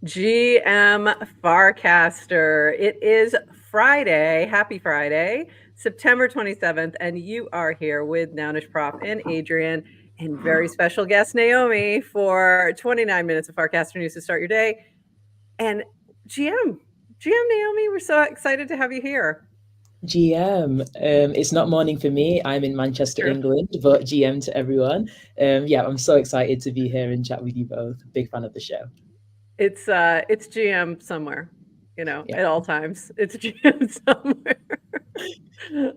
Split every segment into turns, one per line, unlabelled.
GM Farcaster. It is Friday. Happy Friday, September 27th, and you are here with Nounish Prof and Adrian and very special guest Naomi for 29 minutes of Farcaster News to start your day. And GM Naomi, we're so excited to have you here.
GM. It's not morning for me. I'm in Manchester,
True.
England, but GM to everyone. Yeah, I'm so excited to be here and chat with you both. Big fan of the show.
It's GM somewhere,
Yeah.
at all times. It's GM somewhere.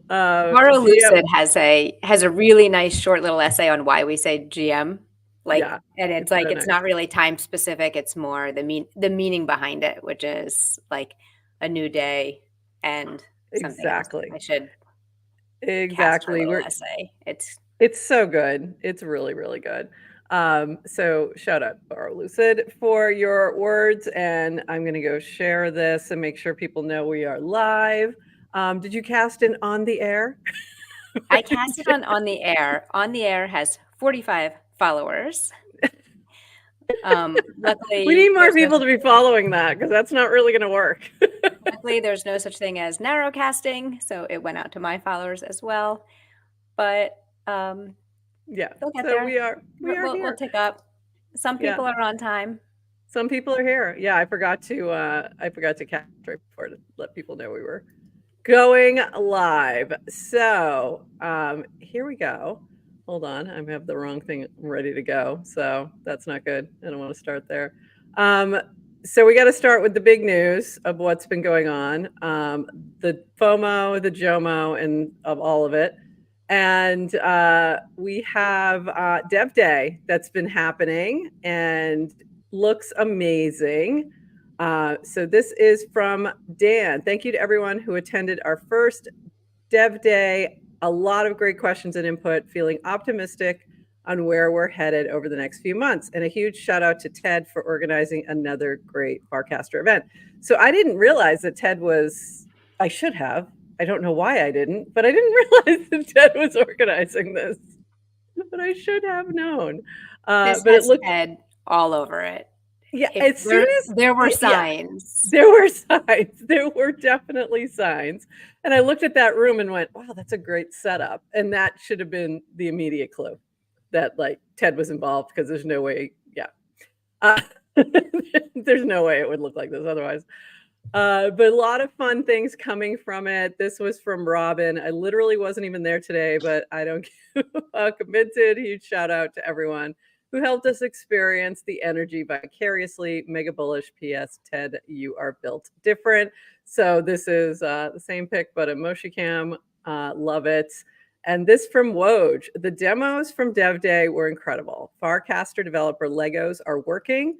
Borrow
GM,
Lucid has a really nice short little essay on why we say GM.
yeah,
And
it's
it's like
so
it's
nice.
not really time specific, it's more the meaning behind it, which is like a new day and something else.
Exactly.
I should cast her
Exactly.
little
We're
essay.
It's so good. It's really, really good. So shout out Borrow Lucid for your words, and I'm gonna go share this and make sure people know we are live. Did you cast in on the air?
I cast it on the air. On the air has 45 followers.
We need
Luckily,
more people to be following that because that's not really gonna work.
luckily there's no such thing as narrowcasting, so it went out to my followers as well. But
Yeah.
they'll get
So
there.
we are
We'll
here.
tick up. Some
Yeah.
people are on time.
Some people are here. Yeah, I forgot to cast right before to let people know we were going live. So here we go. Hold on, I have the wrong thing ready to go, so that's not good. I don't want to start there. Um, so we got to start with the big news of what's been going on, the FOMO, the JOMO, and of all of it. And we have Dev Day that's been happening and looks amazing. So this is from Dan. Thank you to everyone who attended our first Dev Day. A lot of great questions and input, feeling optimistic on where we're headed over the next few months. And a huge shout out to Ted for organizing another great Farcaster event. So I didn't realize that I should have. I don't know why I didn't, but I didn't realize that Ted was organizing this. But I should have known.
This
But it
has
looked,
Ted all over it.
yeah,
If
as soon as,
there were
yeah,
signs.
there were signs. There were definitely signs. And I looked at that room and went, wow, that's a great setup. And that should have been the immediate clue that like Ted was involved because there's no way, yeah. Uh, there's no way it would look like this otherwise. But a lot of fun things coming from it. This was from Robin. I literally wasn't even there today, but I don't give a committed. Huge shout out to everyone who helped us experience the energy vicariously. Mega bullish. P.S. Ted, you are built different. So this is the same pic, but a Moshi Cam. Love it. And this from Woj. The demos from Dev Day were incredible. Farcaster developer Legos are working,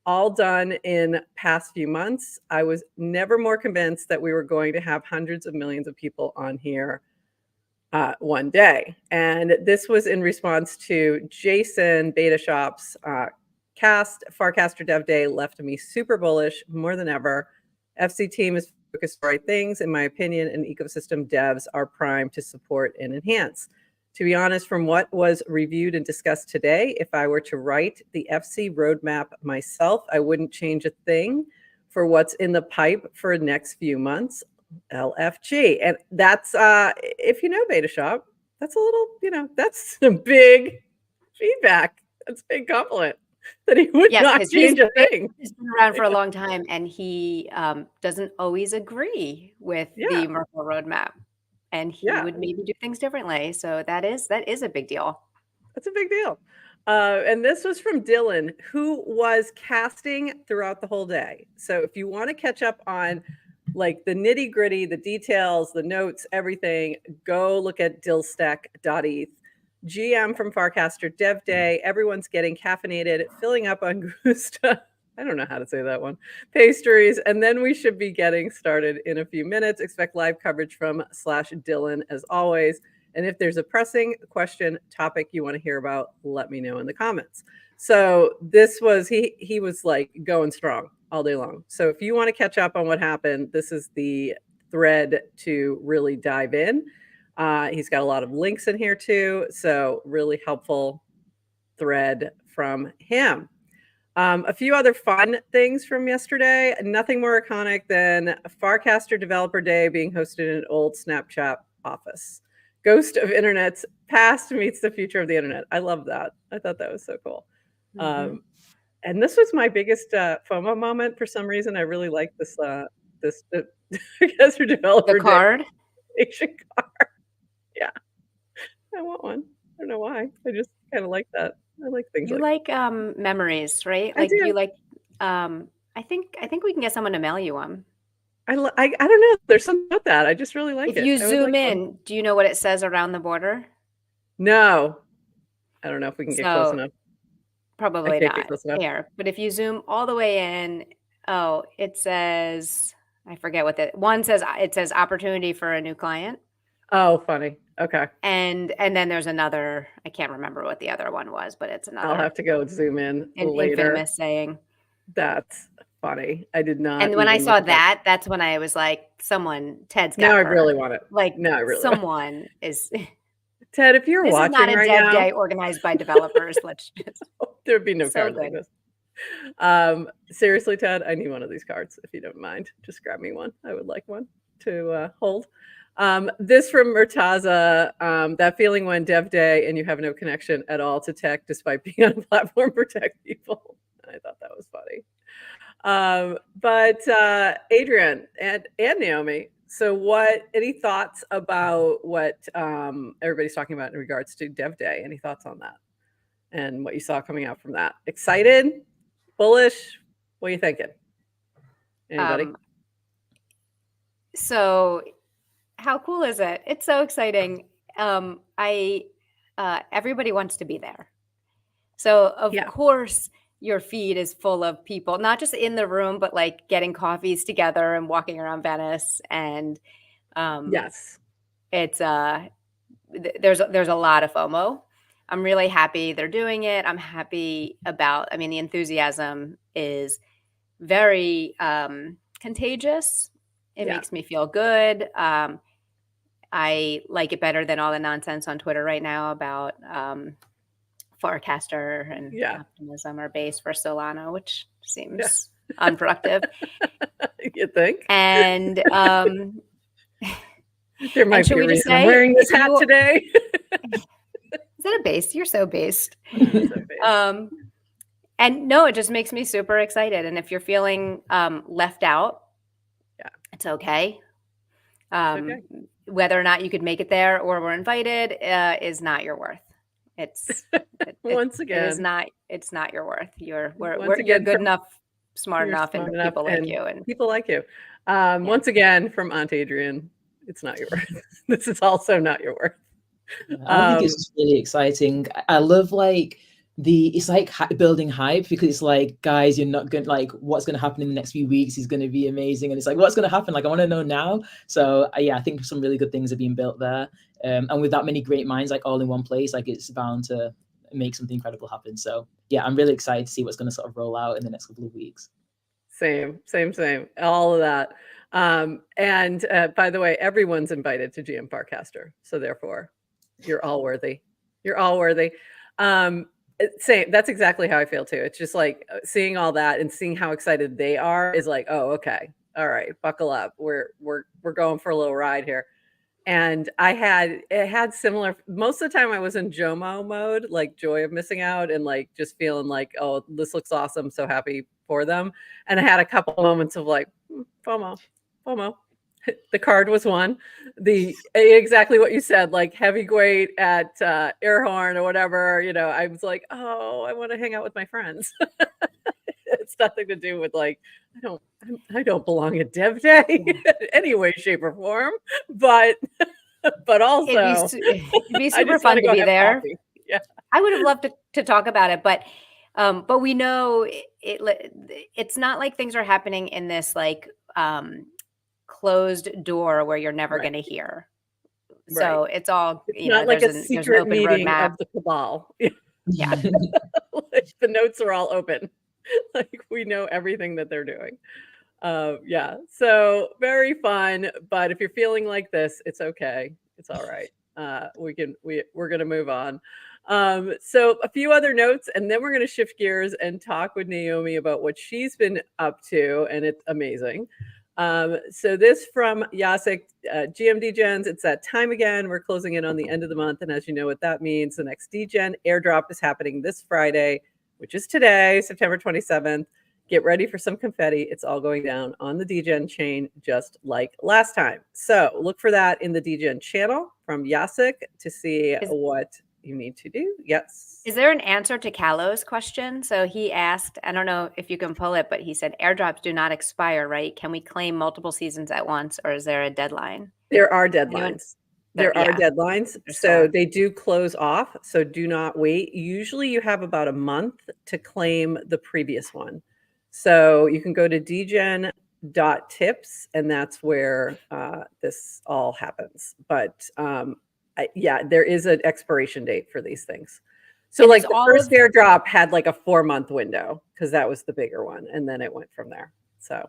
all done in past few months. I was never more convinced that we were going to have hundreds of millions of people on here one day. And this was in response to Jason Beta Shop's Farcaster Dev Day left me super bullish more than ever. FC team is focused on the right things, in my opinion, and ecosystem devs are primed to support and enhance. To be honest, from what was reviewed and discussed today, if I were to write the FC roadmap myself, I wouldn't change a thing for what's in the pipe for the next few months. LFG. And that's if you know Beta Shop, that's a little, that's some big feedback. That's a big compliment that he would
Yes,
not
because
change a thing.
he's been around for a long time, and he doesn't always agree with
Yeah.
the Merkle roadmap, and he
Yeah.
would maybe do things differently. So that is a big deal.
That's a big deal. And this was from Dylan, who was casting throughout the whole day. So if you want to catch up on like the nitty gritty, the details, the notes, everything, go look at dillstack.eth. GM from Farcaster Dev Day. Everyone's getting caffeinated, filling up on Gusta. I don't know how to say that one. Pastries. And then we should be getting started in a few minutes. Expect live coverage from /Dylan as always. And if there's a pressing question, topic you want to hear about, let me know in the comments. So this was, he was like going strong all day long. So if you want to catch up on what happened, this is the thread to really dive in. He's got a lot of links in here too. So really helpful thread from him. A few other fun things from yesterday. Nothing more iconic than Farcaster Developer Day being hosted in an old Snapchat office. Ghost of Internet's past meets the future of the internet. I love that. I thought that was so cool. And this was my biggest FOMO moment for some reason. I really like this Farcaster Developer
The card.
Day card. Yeah, I want one. I don't know why. I just kind of like that. I like things
You
like
like memories, right?
I
Like
do.
you like I think we can get someone to mail you one.
I don't know. There's something about that. I just really like
If
it.
you
I would
zoom
like one.
in, do you know what it says around the border?
No, I don't know if we can get close
So
enough. I
probably
can't get
not
close enough.
here. But if you zoom all the way in, it says, I forget what it says opportunity for a new client.
Oh, funny. Okay.
And then there's another, I can't remember what the other one was, but it's
I'll
another
have to go zoom in
an
later.
infamous saying.
That's funny. I did not.
And when I
even
saw
look at
that, that's when I was like, Ted's got
Now I
her.
really want it.
Like,
Now I really want it.
someone is.
Ted, if you're
This is
watching
not a
right
dev
now,
day organized by developers. Let's just.
there'd be no
So
card like
good.
this. Seriously, Ted, I need one of these cards if you don't mind. Just grab me one. I would like one to hold. This from Murtaza, that feeling when dev day and you have no connection at all to tech despite being on a platform for tech people. I thought that was funny. But Adrian and Naomi, so any thoughts about what everybody's talking about in regards to dev day? Any thoughts on that and what you saw coming out from that? Excited? Bullish? What are you thinking? Anybody?
So how cool is it? It's so exciting. Everybody wants to be there. So of course your feed is full of people, not just in the room, but like getting coffees together and walking around Venice. And
Yes,
it's there's a lot of FOMO. I'm really happy they're doing it. I'm happy about, the enthusiasm is very contagious. It makes me feel good. I like it better than all the nonsense on Twitter right now about Farcaster and optimism are based for Solana, which seems unproductive.
You think?
And
there might be a reason I'm wearing this hat today.
Is that a base? You're so based. And no, it just makes me super excited. And if you're feeling left out, it's okay. Whether or not you could make it there or were invited is not your worth. It's
once again,
it's not your worth. You're good enough, smart enough, and people like you. And
people like you. Once again, from Aunt Adrian, it's not your worth. This is also not your worth.
I think it's really exciting. I love it's like building hype, because it's like, guys, you're not going what's going to happen in the next few weeks is going to be amazing, and it's like, what's going to happen? I want to know now. So I think some really good things are being built there, and with that many great minds all in one place, it's bound to make something incredible happen. So I'm really excited to see what's going to sort of roll out in the next couple of weeks.
Same, all of that. And by the way, everyone's invited to GM Farcaster, so therefore you're all worthy. Same. That's exactly how I feel too. It's just like seeing all that and seeing how excited they are is like, oh, okay, all right, buckle up. We're going for a little ride here. And it had similar. Most of the time, I was in JOMO mode, like joy of missing out, and just feeling like, oh, this looks awesome. So happy for them. And I had a couple moments of FOMO. The card was one. Exactly what you said, heavyweight at Airhorn or whatever. I was like, oh, I want to hang out with my friends. It's nothing to do with I don't belong at Dev Day in any way, shape, or form. But also,
it'd be super fun to be there.
Coffee. Yeah,
I would have loved to talk about it, but we know it's not like things are happening in this closed door where you're never going to hear. So it's all,
it's not like a secret meeting of the cabal.
Yeah.
The notes are all open. We know everything that they're doing. So very fun. But if you're feeling like this, it's okay. It's all right. We're going to move on. So a few other notes, and then we're going to shift gears and talk with Naomi about what she's been up to, and it's amazing. So this from Jacek, GMD Gens, it's that time again. We're closing in on the end of the month, and as you know what that means, the next DGen airdrop is happening this Friday, which is today, September 27th. Get ready for some confetti. It's all going down on the DGen chain, just like last time. So look for that in the DGen channel from Jacek to see what you need to do. Yes.
Is there an answer to Callow's question? So he asked, I don't know if you can pull it, but he said airdrops do not expire, right? Can we claim multiple seasons at once, or is there a deadline?
There are deadlines. There are deadlines. So they do close off. So do not wait. Usually you have about a month to claim the previous one. So you can go to dgen.tips, and that's where this all happens. But yeah, there is an expiration date for these things. So and like the first airdrop had like a 4-month window because that was the bigger one. And then it went from there. So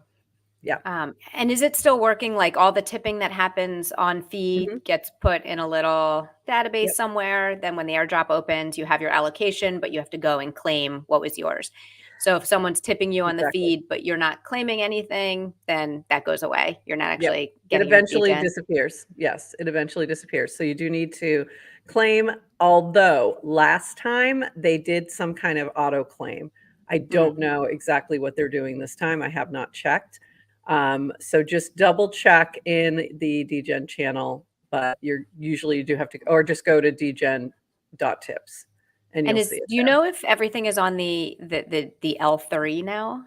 yeah.
And is it still working? Like all the tipping that happens on feed gets put in a little database somewhere. Then when the airdrop opens, you have your allocation, but you have to go and claim what was yours. So if someone's tipping you on the feed, but you're not claiming anything, then that goes away. You're not actually getting
it eventually disappears. Yes, it eventually disappears. So you do need to claim, although last time they did some kind of auto claim. I don't know exactly what they're doing this time. I have not checked. So just double check in the DGen channel, but you do have to, or just go to dgen.tips. And you'll see it
do you know if everything is on the L3 now?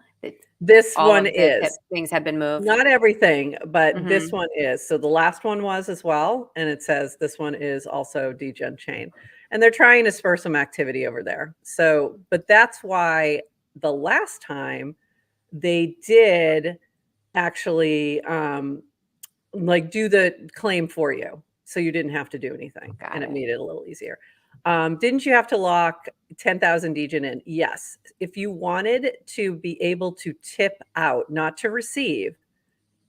This one is.
Things have been moved.
Not everything, but this one is. So the last one was as well. And it says this one is also DGen chain. And they're trying to spur some activity over there. So, but that's why the last time they did actually like do the claim for you. So you didn't have to do anything. And it made it a little easier. Didn't you have to lock 10,000 DGen in? Yes. If you wanted to be able to tip out, not to receive,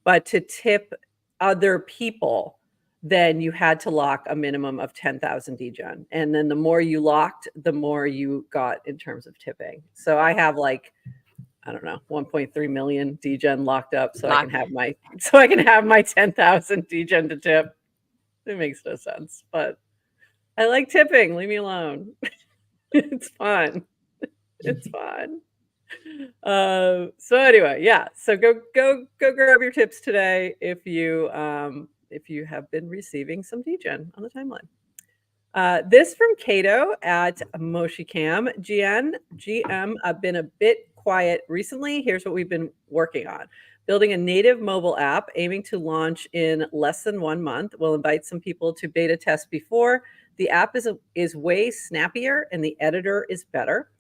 but to tip other people, then you had to lock a minimum of 10,000 DGen. And then the more you locked, the more you got in terms of tipping. So I have like, I don't know, 1.3 million DGen locked up so I can have my 10,000 DGen to tip. It makes no sense, but I like tipping. Leave me alone. It's fun. It's fun. So anyway, yeah. So go grab your tips today if you have been receiving some DGen on the timeline. This from Kato at MoshiCam. GM, I've been a bit quiet recently. Here's what we've been working on. Building a native mobile app aiming to launch in less than 1 month. We'll invite some people to beta test before. The app is way snappier and the editor is better.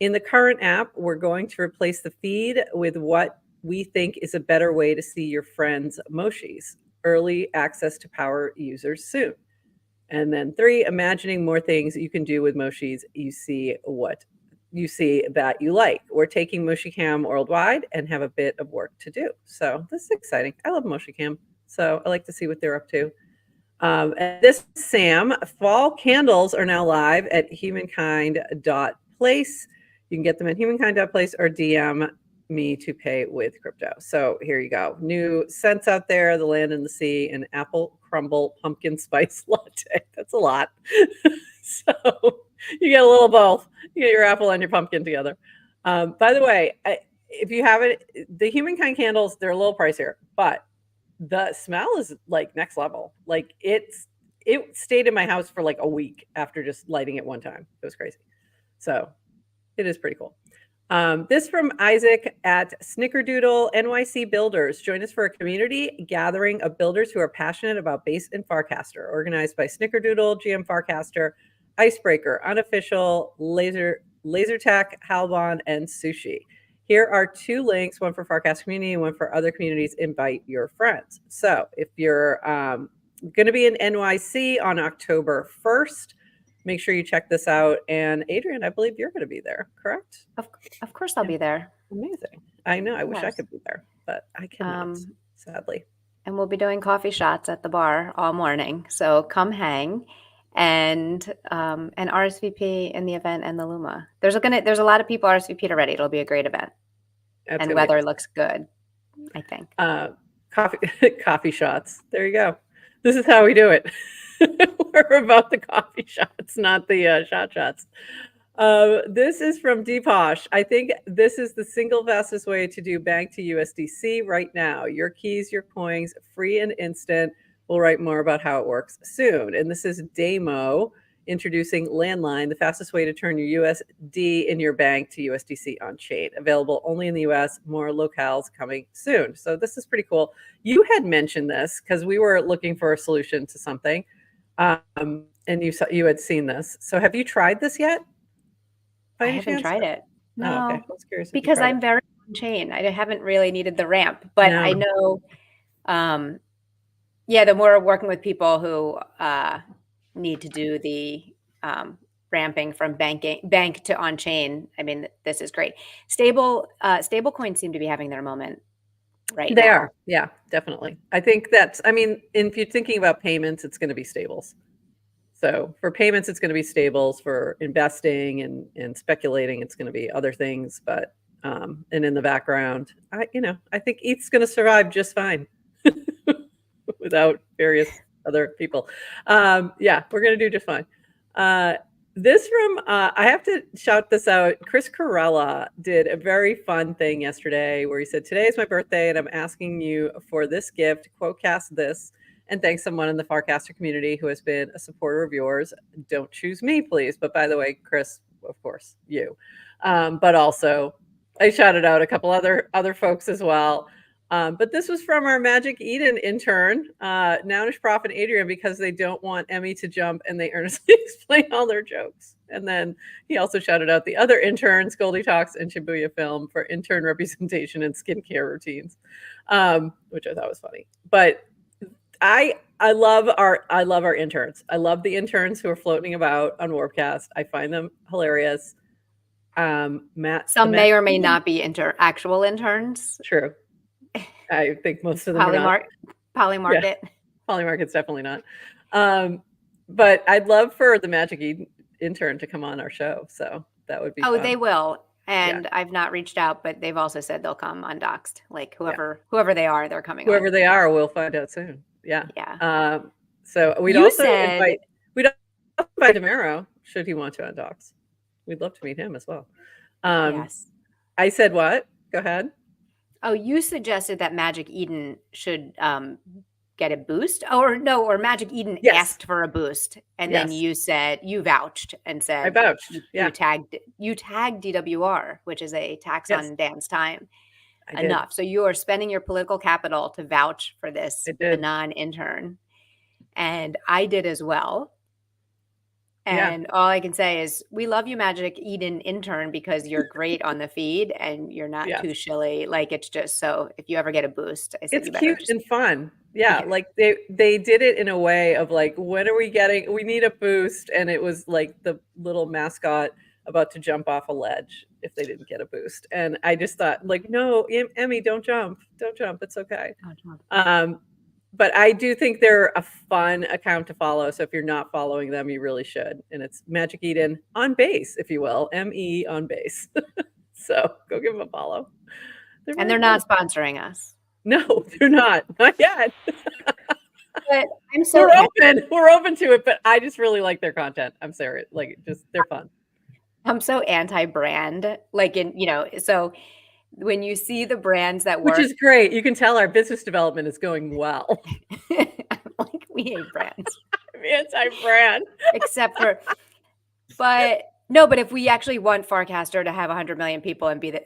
In the current app, we're going to replace the feed with what we think is a better way to see your friends' Moshis. Early access to power users soon. And then 3, imagining more things you can do with Moshis. You see that you like. We're taking MoshiCam worldwide and have a bit of work to do. So this is exciting. I love MoshiCam. So I like to see what they're up to. And this Sam, fall candles are now live at humankind.place. You can get them at humankind.place or DM me to pay with crypto. So here you go. New scents out there, the land and the sea, and apple crumble pumpkin spice latte. That's a lot. So you get a little both. You get your apple and your pumpkin together. By the way, if you have it, the Humankind candles, they're a little pricier, but the smell is like next level. Like it stayed in my house for like a week after just lighting it one time. It was crazy. So it is pretty cool. This from Isaac at Snickerdoodle NYC Builders. Join us for a community gathering of builders who are passionate about base and Farcaster, organized by Snickerdoodle, GM Farcaster, Icebreaker, Unofficial, Lasertech, Halbon, and Sushi. Here are 2 links, one for Farcast community and one for other communities. Invite your friends. So if you're going to be in NYC on October 1st, make sure you check this out. And Adrian, I believe you're going to be there, correct?
Of course I'll be there.
Amazing. I know. I wish I could be there, but I cannot, sadly.
And we'll be doing coffee shots at the bar all morning. So come hang. and RSVP in the event and the Luma. There's a lot of people RSVP'd already. It'll be a great event. And weather looks good, I think.
Coffee shots. There you go. This is how we do it. We're about the coffee shots, not the shot shots. This is from Deeposh. I think this is the single fastest way to do bank to USDC right now. Your keys, your coins, free and instant. We'll write more about how it works soon. And this is Damo introducing Landline, the fastest way to turn your USD in your bank to USDC on chain. Available only in the US, more locales coming soon. So this is pretty cool. You had mentioned this because we were looking for a solution to something. And you had seen this. So have you tried this yet?
I haven't tried it. No,
oh, okay. I was curious
because I'm very on chain. I haven't really needed the ramp, but I know, the more working with people who need to do the ramping from bank to on chain. I mean, this is great. Stable coins seem to be having their moment right now.
They are, yeah, definitely. I think that's. I mean, if you're thinking about payments, it's going to be stables. So for payments, it's going to be stables. For investing and speculating, it's going to be other things. But and in the background, I think ETH's going to survive just fine without various other people. We're going to do just fine. This from, I have to shout this out. Chris Corella did a very fun thing yesterday where he said, today is my birthday and I'm asking you for this gift, quotecast this, and thanks someone in the Farcaster community who has been a supporter of yours. Don't choose me, please. But by the way, Chris, of course, you. But also, I shouted out a couple other folks as well. But this was from our Magic Eden intern, Nounish Prof and Adrian, because they don't want Emmy to jump and they earnestly explain all their jokes. And then he also shouted out the other interns, Goldie Talks and Shibuya Film, for intern representation and skincare routines, which I thought was funny. But I love our interns. I love the interns who are floating about on Warpcast. I find them hilarious. Some
may or may not be actual interns.
True. I think most of them are not.
Polymarket.
Yeah. Polymarket's definitely not. But I'd love for the Magic Eden intern to come on our show. So that would be fun.
They will. And I've not reached out, but they've also said they'll come undoxed. Like whoever they are, they're coming.
Whoever they are, we'll find out soon. Yeah.
Yeah.
So we'd also invite Demaro, should he want to undox. We'd love to meet him as well.
Yes.
I said what? Go ahead.
Oh, you suggested that Magic Eden should get a boost, or Magic Eden asked for a boost, and then you vouched and said
I vouched.
You tagged DWR, which is a tax on Dan's time. Enough. So you are spending your political capital to vouch for this non-intern, and I did as well. And all I can say is we love you, Magic Eden intern, because you're great on the feed and you're not too shilly. Like, it's just, so if you ever get a boost, I said
it's cute and fun. Yeah. Like they did it in a way of like, when are we getting, we need a boost. And it was like the little mascot about to jump off a ledge if they didn't get a boost. And I just thought, like, no, Emmy, don't jump. It's okay. But I do think they're a fun account to follow. So if you're not following them, you really should. And it's Magic Eden on base, if you will, ME on base. So go give them a follow.
They're not sponsoring us.
No, they're not yet.
But I'm so
we're open to it. But I just really like their content. I'm sorry, like, just they're fun.
I'm so anti-brand, like, so when you see the brands that work,
which is great, you can tell our business development is going well.
Like, we hate brands.
I'm anti-brand,
except for, but if we actually want Farcaster to have 100 million people and be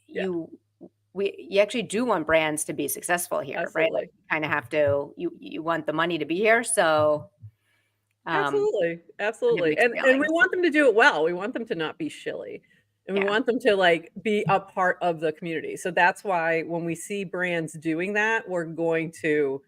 you actually do want brands to be successful here.
Absolutely.
Right? Like, you kind of have to. You want the money to be here, so.
Absolutely. And we want them to do it well. We want them to not be shilly. And we want them to, like, be a part of the community. So that's why when we see brands doing that, we're going to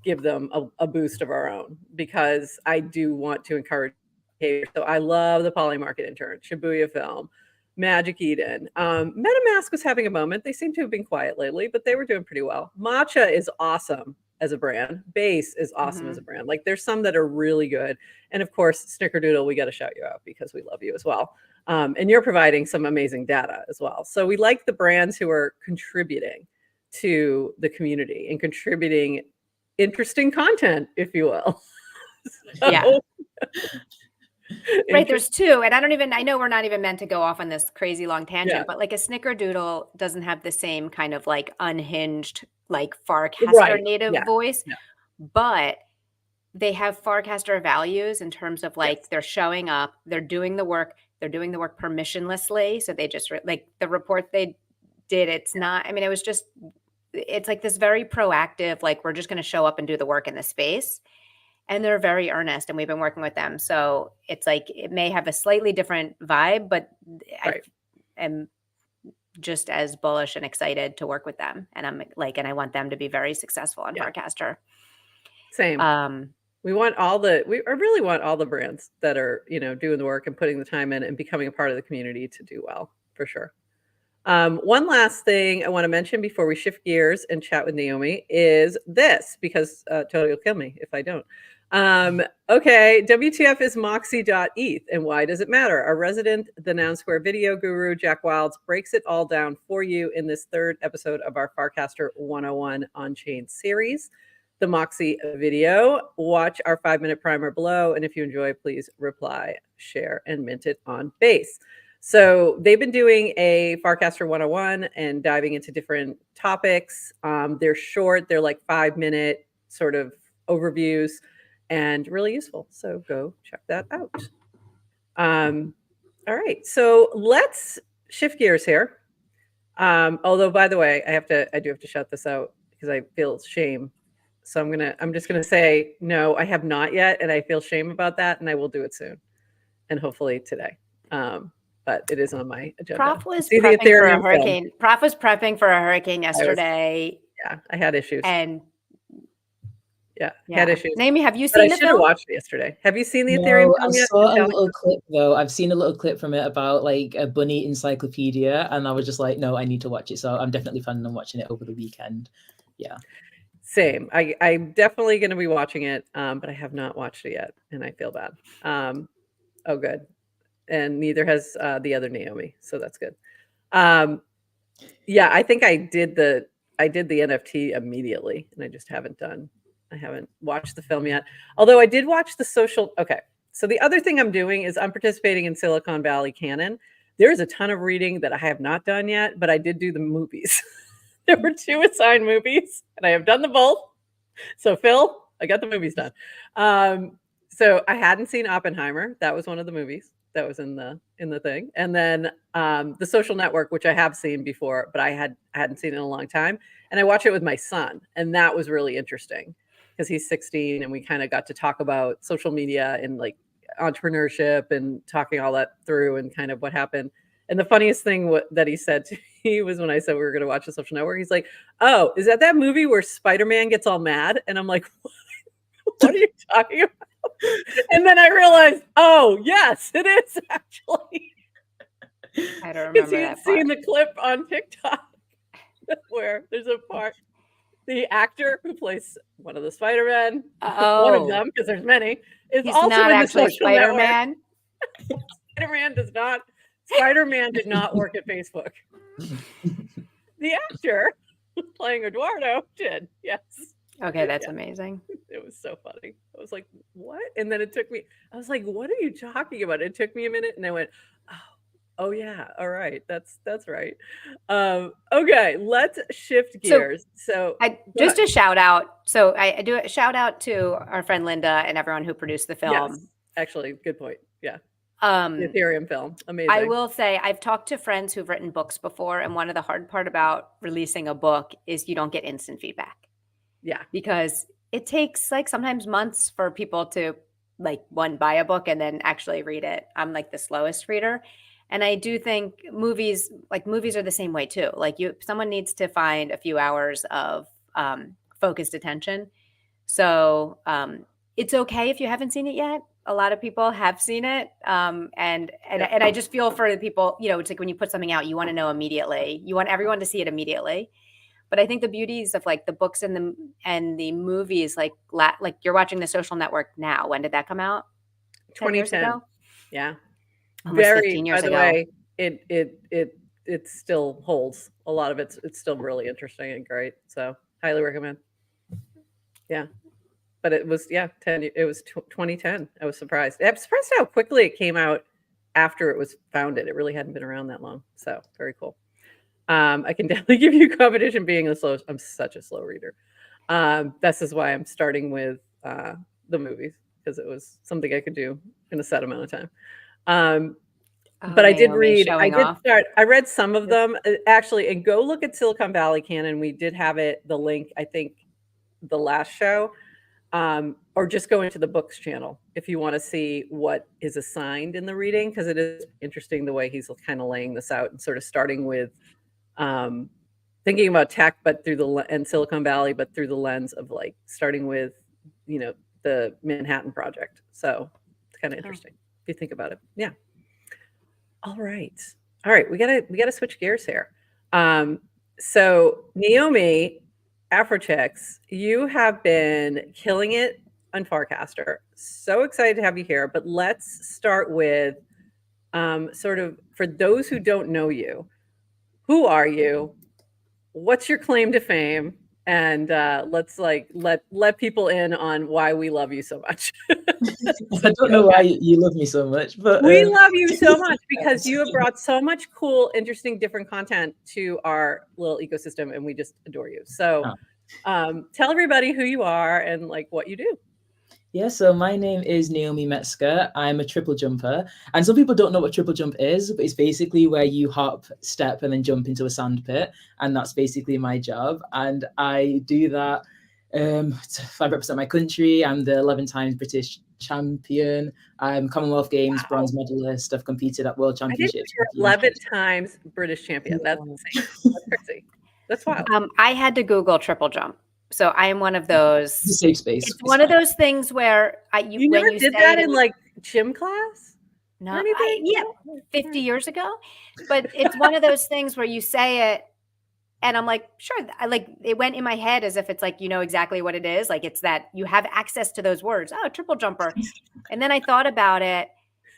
give them a boost of our own, because I do want to encourage behavior. So I love the Polymarket intern, Shibuya Film, Magic Eden. MetaMask was having a moment. They seem to have been quiet lately, but they were doing pretty well. Matcha is awesome. as a brand. Base is awesome as a brand. Like there's some that are really good. And of course, Snickerdoodle, we got to shout you out because we love you as well. And you're providing some amazing data as well. So we like the brands who are contributing to the community and contributing interesting content, if you will.
Yeah. Right, there's two, and I know we're not even meant to go off on this crazy long tangent, but like a Snickerdoodle doesn't have the same kind of like unhinged, like Farcaster native voice, but they have Farcaster values in terms of like they're showing up, they're doing the work permissionlessly. So they just like the report they did, it's not, I mean, it's like this very proactive, like we're just going to show up and do the work in the space. And they're very earnest, and we've been working with them. So it's like it may have a slightly different vibe, but I am just as bullish and excited to work with them. And and I want them to be very successful on Farcaster.
Same. I really want all the brands that are, doing the work and putting the time in and becoming a part of the community to do well, for sure. One last thing I want to mention before we shift gears and chat with Naomi is this, because Tony will kill me if I don't. Okay, WTF is Moxie.eth, and why does it matter? Our resident, the Noun Square video guru, Jack Wilds, breaks it all down for you in this third episode of our Farcaster 101 On-Chain series, the Moxie video. Watch our 5-minute primer below, and if you enjoy, please reply, share, and mint it on Base. So they've been doing a Farcaster 101 and diving into different topics. They're short, they're like 5-minute sort of overviews and really useful. So go check that out. All right, so let's shift gears here. Although, by the way, I do have to shout this out because I feel shame. So I'm just gonna say, no, I have not yet, and I feel shame about that, and I will do it soon, and hopefully today. But it is on my agenda.
Prof was prepping for a hurricane. Prof was prepping for a hurricane yesterday.
I had issues.
And
had issues.
Naomi, have you seen the film?
I should have watched it yesterday. Have you seen the Ethereum film yet?
I saw a little clip though. I've seen a little clip from it about like a bunny encyclopedia, and I was just like, no, I need to watch it. So I'm definitely planning on watching it over the weekend. Yeah.
Same. I'm definitely going to be watching it, but I have not watched it yet, and I feel bad. Oh, good. And neither has the other Naomi, so that's good. I think I did the NFT immediately, and I just haven't watched the film yet. Although I did watch the social. Okay, so the other thing I'm doing is I'm participating in Silicon Valley Canon. There's a ton of reading that I have not done yet, but I did do the movies. There were 2 assigned movies, and I have done them both. So Phil, I got the movies done. So I hadn't seen Oppenheimer. That was one of the movies that was in the thing. And then The Social Network, which I have seen before, but I hadn't seen in a long time. And I watched it with my son, and that was really interesting because he's 16, and we kind of got to talk about social media and like entrepreneurship and talking all that through and kind of what happened. And the funniest thing that he said to me was when I said we were going to watch The Social Network, he's like, "Oh, is that movie where Spider-Man gets all mad?" And I'm like, what are you talking about? And then I realized, oh, yes, it is actually.
I don't remember
because he had seen the clip on TikTok where there's a part, the actor who plays one of the Spider-Men, one of them, because there's many, is
He's
also
not
in the
actually
Social
Spider-Man.
Network. Spider-Man did not work at Facebook. The actor playing Eduardo did, yes.
Okay, that's amazing.
It was so funny. I was like, what? And then I was like, what are you talking about? It took me a minute, and I went, oh yeah, all right. That's right. Okay, let's shift gears. So
just a shout out. So I do a shout out to our friend Linda and everyone who produced the film.
Yes, actually, good point. Yeah. The Ethereum film. Amazing.
I will say I've talked to friends who've written books before, and one of the hard part about releasing a book is you don't get instant feedback.
Yeah.
Because it takes like sometimes months for people to like buy a book and then actually read it. I'm like the slowest reader. And I do think movies are the same way too. Like someone needs to find a few hours of focused attention. So it's okay if you haven't seen it yet. A lot of people have seen it. And I just feel for the people, it's like when you put something out, you want to know immediately. You want everyone to see it immediately. But I think the beauties of like the books and the movies, like you're watching The Social Network now. When did that come out? 10 years
2010.
ago?
Yeah.
Almost
Very,
15 years
by the
ago.
way, it still holds. A lot of it's still really interesting and great. So highly recommend. Yeah. But it was 2010. I was surprised. I'm surprised how quickly it came out after it was founded. It really hadn't been around that long. So very cool. I can definitely give you competition being I'm such a slow reader. This is why I'm starting with the movies, because it was something I could do in a set amount of time. But I did read, I read some of them actually, and go look at Silicon Valley Canon. We did have the link, I think the last show, or just go into the books channel if you want to see what is assigned in the reading, because it is interesting the way he's kind of laying this out and sort of starting with thinking about tech, but and Silicon Valley, but through the lens of like starting with, the Manhattan Project. So it's kind of interesting if you think about it. Yeah. All right. We gotta switch gears here. So Naomi, Afrochicks, you have been killing it on Farcaster. So excited to have you here. But let's start with sort of, for those who don't know you, who are you? What's your claim to fame? And let's let people in on why we love you so much.
I don't know why you love me so much, but
we love you so much because you have brought so much cool, interesting, different content to our little ecosystem, and we just adore you. So tell everybody who you are and like what you do.
Yeah, so my name is Naomi Metzger. I'm a triple jumper. And some people don't know what triple jump is, but it's basically where you hop, step, and then jump into a sand pit. And that's basically my job. And I do that. I represent my country. I'm the 11 times British champion. I'm Commonwealth Games bronze medalist. I've competed at World Championships.
I didn't know you're 11 times British champion. That's insane. That's crazy. That's wild.
I had to Google triple jump. So I am one of those.
It's a safe space.
It's one of those things where
you never did that in like gym class?
No, 50 years ago. But it's one of those things where you say it, and I'm like, sure. It went in my head as if it's like, exactly what it is. Like it's that you have access to those words. Oh, triple jumper. And then I thought about it,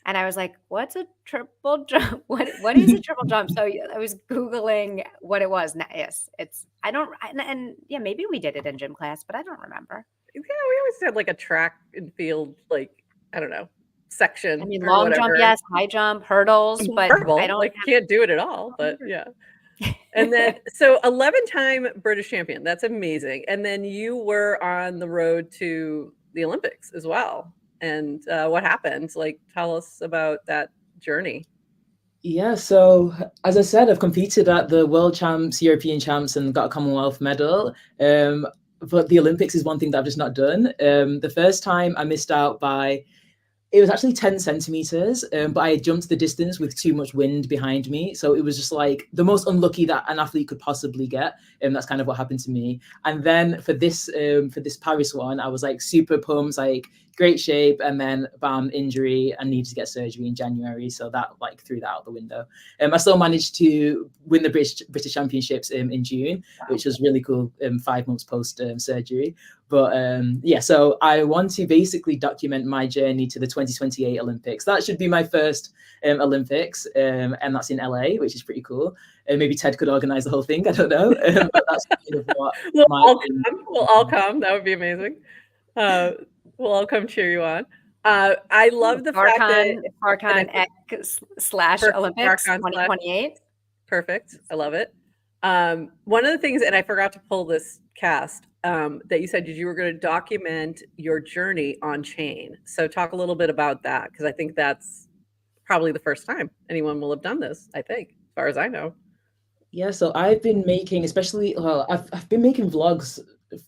and I was like, what's a triple jump? What is a triple jump? So I was Googling what it was. Yes, maybe we did it in gym class, but I don't remember.
Yeah, we always had like a track and field, like, I don't know, section.
I mean, long jump, yes, high jump, hurdles, but I don't
can't do it at all, but yeah. And then, so 11-time British champion, that's amazing. And then you were on the road to the Olympics as well. And what happened? Like, tell us about that journey.
Yeah, so as I said, I've competed at the World Champs, European Champs, and got a Commonwealth medal. But the Olympics is one thing that I've just not done. The first time I missed out by, it was actually 10 centimeters, but I jumped the distance with too much wind behind me. So it was just like the most unlucky that an athlete could possibly get. And that's kind of what happened to me. And then for this Paris one, I was like super pumped, like great shape, and then bam, injury, and needed to get surgery in January. So that like threw that out the window. I still managed to win the British Championships in June, which was really cool, 5 months post surgery. But so I want to basically document my journey to the 2028 Olympics. That should be my first Olympics, and that's in LA, which is pretty cool. Maybe Ted could organize the whole thing. I don't know. But that's kind of what
we'll all come. That would be amazing. We'll all come cheer you on. I love the fact that
Farcon/Olympics 2028.
Perfect. I love it. One of the things, and I forgot to pull this cast, that you said you were going to document your journey on chain. So talk a little bit about that, because I think that's probably the first time anyone will have done this, I think, as far as I know.
Yeah, so I've been making, I've been making vlogs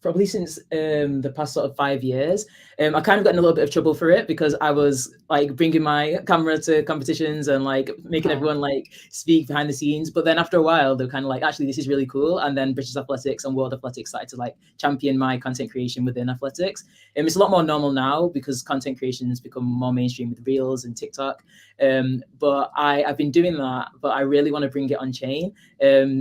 probably since the past sort of 5 years. I kind of got in a little bit of trouble for it because I was like bringing my camera to competitions and like making everyone like speak behind the scenes. But then after a while, they're kind of like, actually, this is really cool. And then British Athletics and World Athletics started to like champion my content creation within athletics. It's a lot more normal now because content creation has become more mainstream with Reels and TikTok. But I've been doing that, but I really want to bring it on chain.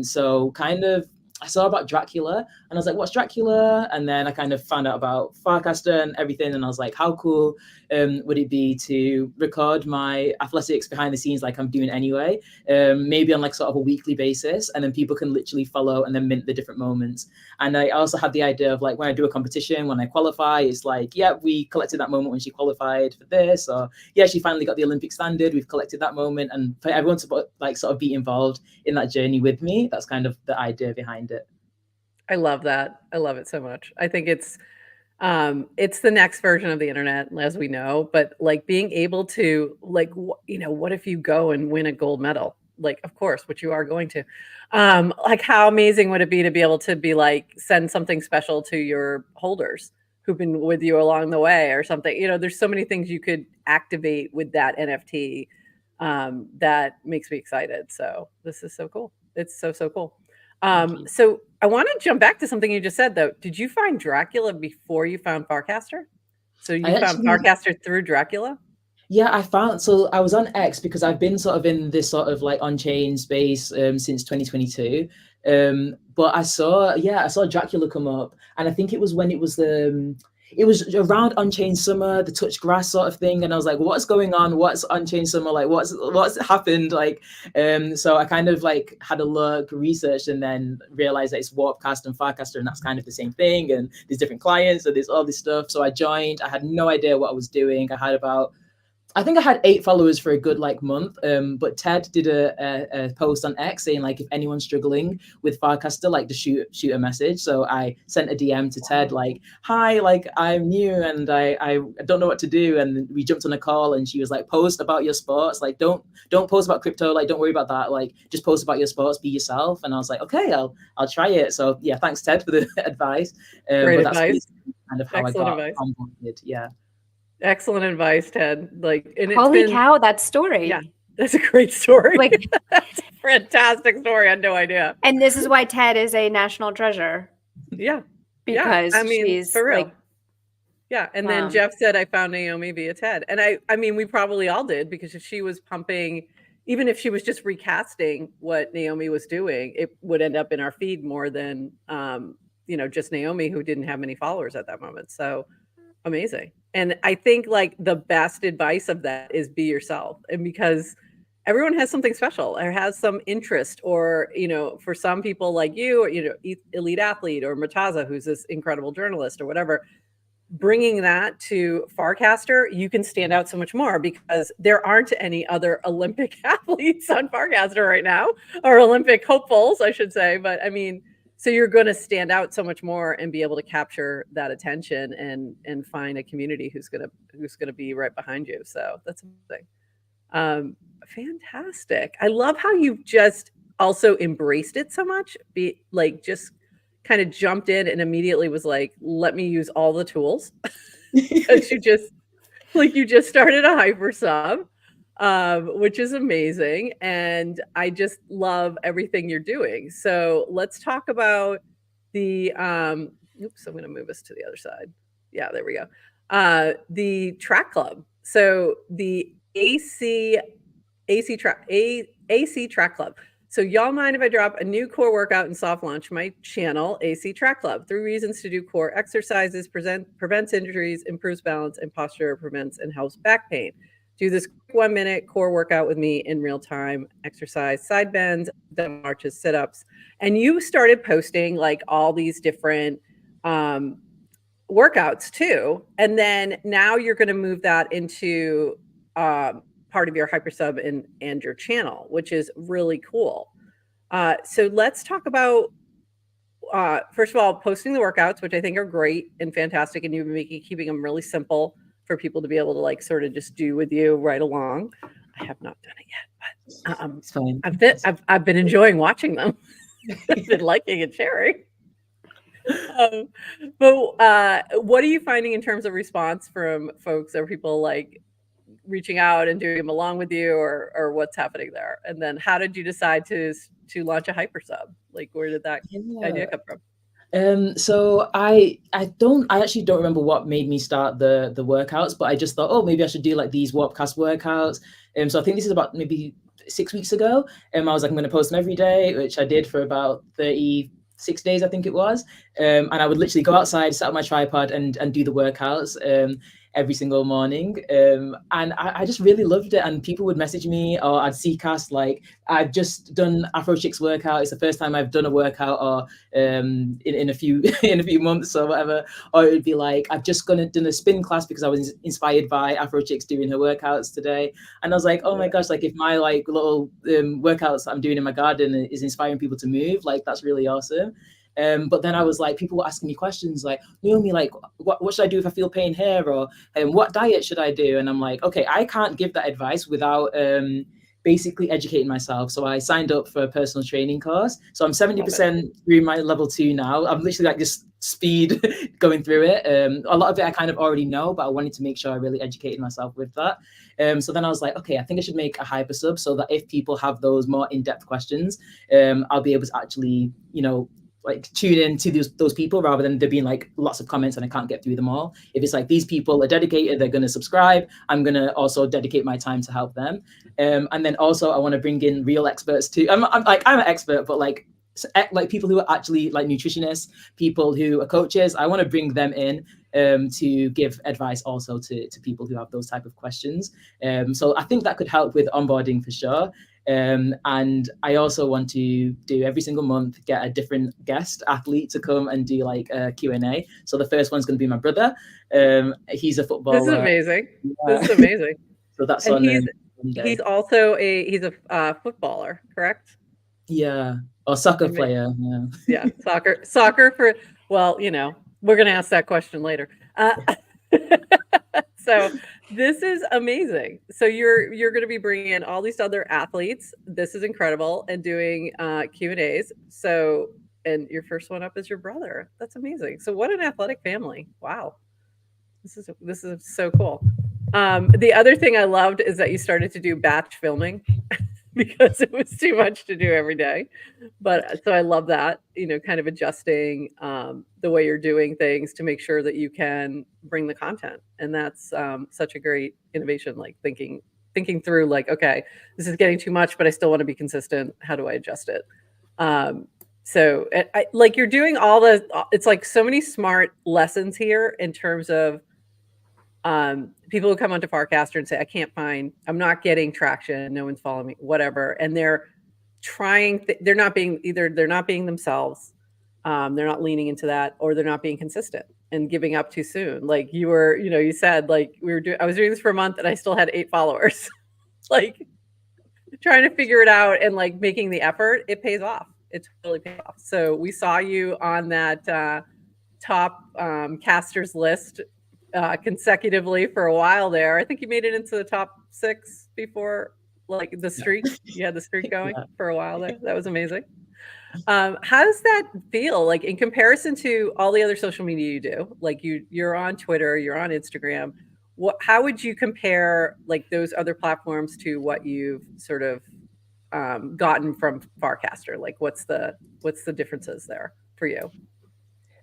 So kind of, I saw about Dracula and I was like, what's Dracula? And then I kind of found out about Farcaster and everything. And I was like, how cool would it be to record my athletics behind the scenes like I'm doing anyway, maybe on like sort of a weekly basis, and then people can literally follow and then mint the different moments. And I also had the idea of like, when I do a competition, when I qualify, it's like, yeah, we collected that moment when she qualified for this, or yeah, she finally got the Olympic standard, we've collected that moment. And for everyone to like sort of be involved in that journey with me, that's kind of the idea behind it.
I love that. I love it so much. I think it's the next version of the internet, as we know, but like being able to like, what if you go and win a gold medal? Like, of course, which you are going to. Like, how amazing would it be to be able to be like, send something special to your holders who've been with you along the way or something? There's so many things you could activate with that NFT that makes me excited. So this is so cool. It's so, so cool. So I want to jump back to something you just said, though. Did you find Dracula before you found Farcaster? So you found Farcaster through Dracula?
Yeah, so I was on X because I've been sort of in this sort of like on-chain space since 2022. But I saw Dracula come up, and I think it was when it was around Unchained Summer, the Touch Grass sort of thing, and I was like, what's going on? What's Unchained Summer? Like, what's happened? Like, so I kind of like had a look, researched, and then realized that it's Warpcast and Farcaster, and that's kind of the same thing, and there's different clients, and there's all this stuff. So I joined. I had no idea what I was doing. I think I had 8 followers for a good like month. But Ted did a post on X saying like, if anyone's struggling with Farcaster, like to shoot a message. So I sent a DM to Ted like, hi, like I'm new and I don't know what to do. And we jumped on a call and she was like, post about your sports. Like don't post about crypto. Like don't worry about that. Like just post about your sports, be yourself. And I was like, okay, I'll try it. So yeah, thanks Ted for the advice.
Great advice.
That's kind of how
Excellent
I got
advice.
onboarded. Yeah.
Excellent advice, Ted. Like, and
holy cow, that story.
Yeah, that's a great story.
Like,
that's a fantastic story. I had no idea.
And this is why Ted is a national treasure.
Yeah.
Because she's
for real.
like,
yeah. And then Jeff said, I found Naomi via Ted. And I mean, we probably all did, because if she was pumping, even if she was just recasting what Naomi was doing, it would end up in our feed more than, just Naomi, who didn't have many followers at that moment. So amazing. And I think like the best advice of that is be yourself. And because everyone has something special or has some interest, or, for some people like you, elite athlete, or Murtaza, who's this incredible journalist or whatever, bringing that to Farcaster, you can stand out so much more, because there aren't any other Olympic athletes on Farcaster right now, or Olympic hopefuls, I should say. But I mean, so you're going to stand out so much more and be able to capture that attention and find a community who's going to be right behind you. So that's amazing. Fantastic. I love how you've just also embraced it so much. Be like, just kind of jumped in and immediately was like, let me use all the tools. Because you just started a hyper sub. Which is amazing. And I just love everything you're doing. So let's talk about the, oops, I'm going to move us to the other side. Yeah, there we go. The track club. So the AC track club. So y'all mind if I drop a new core workout and soft launch my channel, AC Track Club? 3 reasons to do core exercises: prevents injuries, improves balance and posture, prevents and helps back pain. Do this 1-minute core workout with me in real time. Exercise side bends, down marches, sit-ups. And you started posting like all these different workouts too. And then now you're going to move that into part of your hypersub and your channel, which is really cool. So let's talk about, first of all, posting the workouts, which I think are great and fantastic. And you've been keeping them really simple for people to be able to like sort of just do with you right along. I have not done it yet, but
it's fine.
I've been enjoying watching them. I've been liking and sharing. But what are you finding in terms of response from folks? Are people like reaching out and doing them along with you, or what's happening there? And then how did you decide to launch a hyper sub? Like, where did that idea come from?
So I actually don't remember what made me start the workouts, but I just thought, oh, maybe I should do like these Warpcast workouts. So I think this is about maybe 6 weeks ago. I was like, I'm going to post them every day, which I did for about 30 6 days, I think it was. And I would literally go outside, set up my tripod and do the workouts every single morning. And I just really loved it. And people would message me, or I'd see cast like, I've just done Afro Chicks workout. It's the first time I've done a workout, or in a few in a few months or whatever. Or it would be like, I've just done a spin class because I was inspired by Afro Chicks doing her workouts today. And I was like, oh my gosh, like if my like little workouts I'm doing in my garden is inspiring people to move, like that's really awesome. But then I was like, people were asking me questions like, Naomi, like, what should I do if I feel pain here? Or what diet should I do? And I'm like, okay, I can't give that advice without basically educating myself. So I signed up for a personal training course. So I'm 70% through my level 2 now. I'm literally like just speed going through it. A lot of it I kind of already know, but I wanted to make sure I really educated myself with that. So then I was like, okay, I think I should make a hyper sub so that if people have those more in-depth questions, I'll be able to actually, like tune in to those people rather than there being like lots of comments and I can't get through them all. If it's like these people are dedicated, they're going to subscribe, I'm going to also dedicate my time to help them. And then also I want to bring in real experts too. I'm an expert, but like people who are actually like nutritionists, people who are coaches, I want to bring them in to give advice also to people who have those type of questions. So I think that could help with onboarding for sure. And I also want to do every single month, get a different guest athlete to come and do like a Q&A. So the first one's going to be my brother. He's a footballer.
This is amazing. Yeah. This is amazing.
So that's
and
on
he's also he's a footballer, correct?
Yeah. Or soccer player.
Yeah. Soccer for, well, we're going to ask that question later. So this is amazing. So you're going to be bringing in all these other athletes. This is incredible, and doing Q&As. So, and your first one up is your brother. That's amazing. So what an athletic family. Wow. This is so cool. The other thing I loved is that you started to do batch filming because it was too much to do every day. But so I love that, kind of adjusting the way you're doing things to make sure that you can bring the content. And that's such a great innovation, like thinking through like, okay, this is getting too much, but I still want to be consistent. How do I adjust it? So like you're doing it's like so many smart lessons here in terms of people who come onto Farcaster and say, I'm not getting traction. No one's following me, whatever. And they're trying, they're not being themselves. They're not leaning into that, or they're not being consistent and giving up too soon. Like you were, you said like I was doing this for a month and I still had 8 followers, like trying to figure it out and like making the effort. It pays off. It totally pays off. So we saw you on that top casters list consecutively for a while there. I think you made it into the top 6 before like the streak. You had the streak going for a while there. That was amazing. How does that feel like in comparison to all the other social media you do? Like you're on Twitter, you're on Instagram. How would you compare like those other platforms to what you've sort of gotten from Farcaster? Like what's the differences there for you?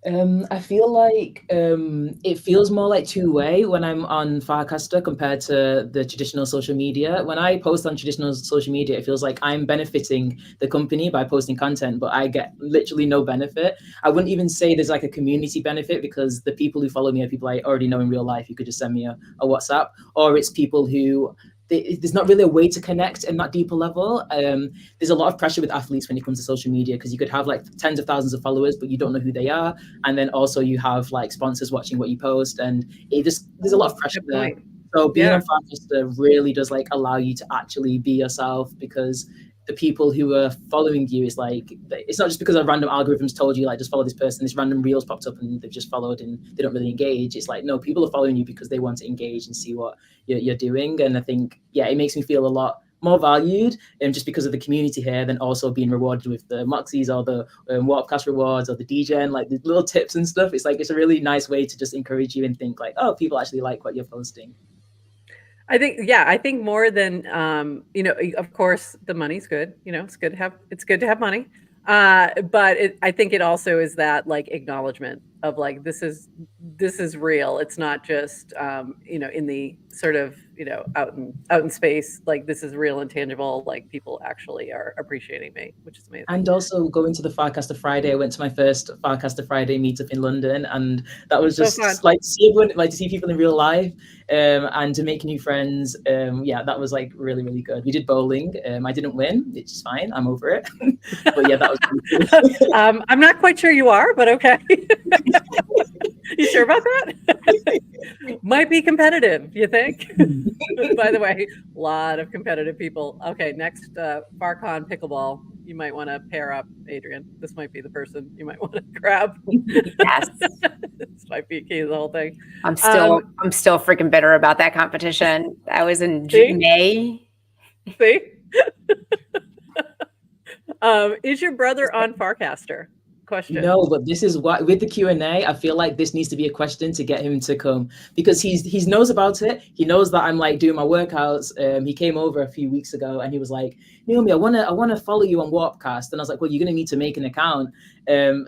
I feel like it feels more like two-way when I'm on Farcaster compared to the traditional social media. When I post on traditional social media, it feels like I'm benefiting the company by posting content, but I get literally no benefit. I wouldn't even say there's like a community benefit because the people who follow me are people I already know in real life. You could just send me a WhatsApp, or it's people who there's not really a way to connect in that deeper level. There's a lot of pressure with athletes when it comes to social media because you could have like tens of thousands of followers, but you don't know who they are. And then also you have like sponsors watching what you post, and there's a lot of pressure there. So being on Farcaster really does like allow you to actually be yourself, because the people who are following you is like, it's not just because a random algorithms told you like just follow this person, this random reels popped up and they've just followed and they don't really engage. It's like, no, people are following you because they want to engage and see what you're doing. And I think, it makes me feel a lot more valued, and just because of the community here, than also being rewarded with the Moxies or the Warpcast rewards or the DJ and like the little tips and stuff. It's like, it's a really nice way to just encourage you and think like, oh, people actually like what you're posting.
I think more than of course the money's good. It's good to have money, but I think it also is that like acknowledgement of like this is real. It's not just in the sort of out in space. Like this is real and tangible. Like people actually are appreciating me, which is amazing.
And also going to the Farcaster Friday. I went to my first Farcaster Friday meetup in London, and that was just like to see everyone, like to see people in real life, and to make new friends. Yeah, that was like really, really good. We did bowling. I didn't win, which is fine. I'm over it. But yeah, that was really cool.
I'm not quite sure you are, but okay. You sure about that? Might be competitive, you think? By the way, a lot of competitive people. Okay, next FarCon pickleball. You might want to pair up, Adrian. This might be the person you might want to grab.
Yes.
This might be key to the whole thing.
I'm still freaking bitter about that competition. That was in May.
See? Is your brother on Farcaster? Question.
No, but this is why with the Q&A, I feel like this needs to be a question to get him to come, because he knows about it. He knows that I'm like doing my workouts. He came over a few weeks ago and he was like, Naomi, I wanna follow you on Warpcast. And I was like, well, you're gonna need to make an account.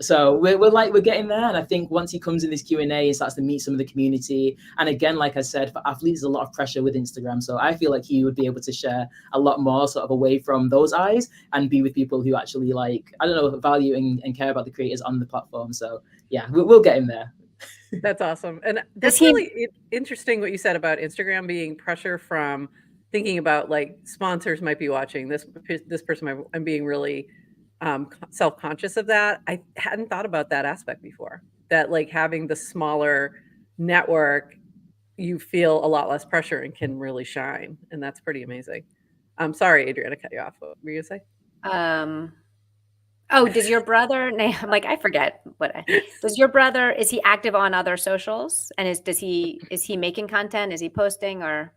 So we're getting there. And I think once he comes in this Q&A and starts to meet some of the community, and again, like I said, for athletes, there's a lot of pressure with Instagram. So I feel like he would be able to share a lot more sort of away from those eyes and be with people who actually like, I don't know, value and care about the creators on the platform. So yeah, we'll get him there.
That's awesome. And that's really interesting what you said about Instagram being pressure from thinking about like sponsors might be watching this person. I'm being really self-conscious of that. I hadn't thought about that aspect before, that like having the smaller network, you feel a lot less pressure and can really shine. And that's pretty amazing. I'm sorry, Adriana, cut you off. What were you going to say?
Oh, does your brother, I'm like, I forget does your brother, is he active on other socials? And is he making content? Is he posting or?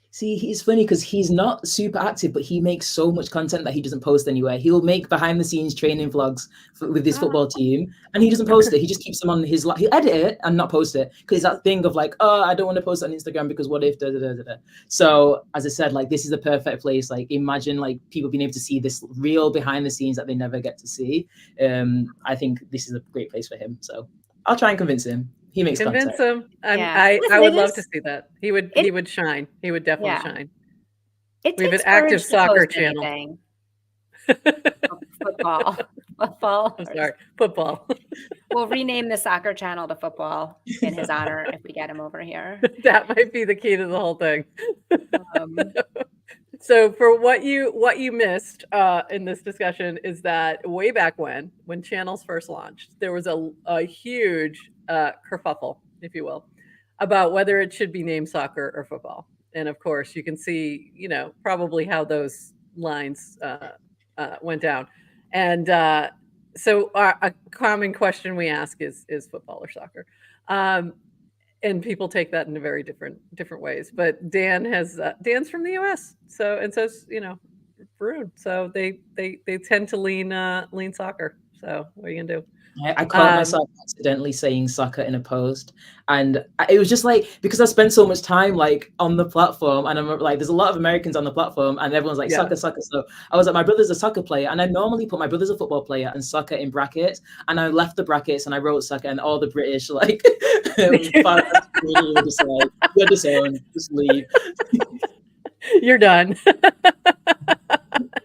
See, he's funny because he's not super active, but he makes so much content that he doesn't post anywhere. He'll make behind the scenes training vlogs with his football team, and he doesn't post it. He just keeps them on his, he'll edit it and not post it, because that thing of like, oh, I don't want to post it on Instagram because what if, da, da, da, da, da. So as I said, like this is the perfect place. Like imagine like people being able to see this real behind the scenes that they never get to see. I think this is a great place for him. So I'll try and convince him. He makes
convince
content.
him. I would love to see that. He would shine. He would definitely shine. We have an active soccer channel.
Football.
I'm sorry, football.
We'll rename the soccer channel to football in his honor if we get him over here.
That might be the key to the whole thing. So for what you missed in this discussion is that way back when channels first launched, there was a huge kerfuffle, if you will, about whether it should be named soccer or football. And of course, you can see, probably how those lines went down. And so a common question we ask is football or soccer? And people take that in very different ways. But Dan's from the US, so's Varun. So they tend to lean soccer. So what are you gonna do?
I caught myself accidentally saying soccer in a post, and it was just like, because I spent so much time like on the platform, and I'm like, there's a lot of Americans on the platform, and everyone's like soccer. So I was like, my brother's a soccer player, and I normally put my brother's a football player and soccer in brackets, and I left the brackets and I wrote soccer, and all the British like, were just like, you're disowned, just leave.
You're done.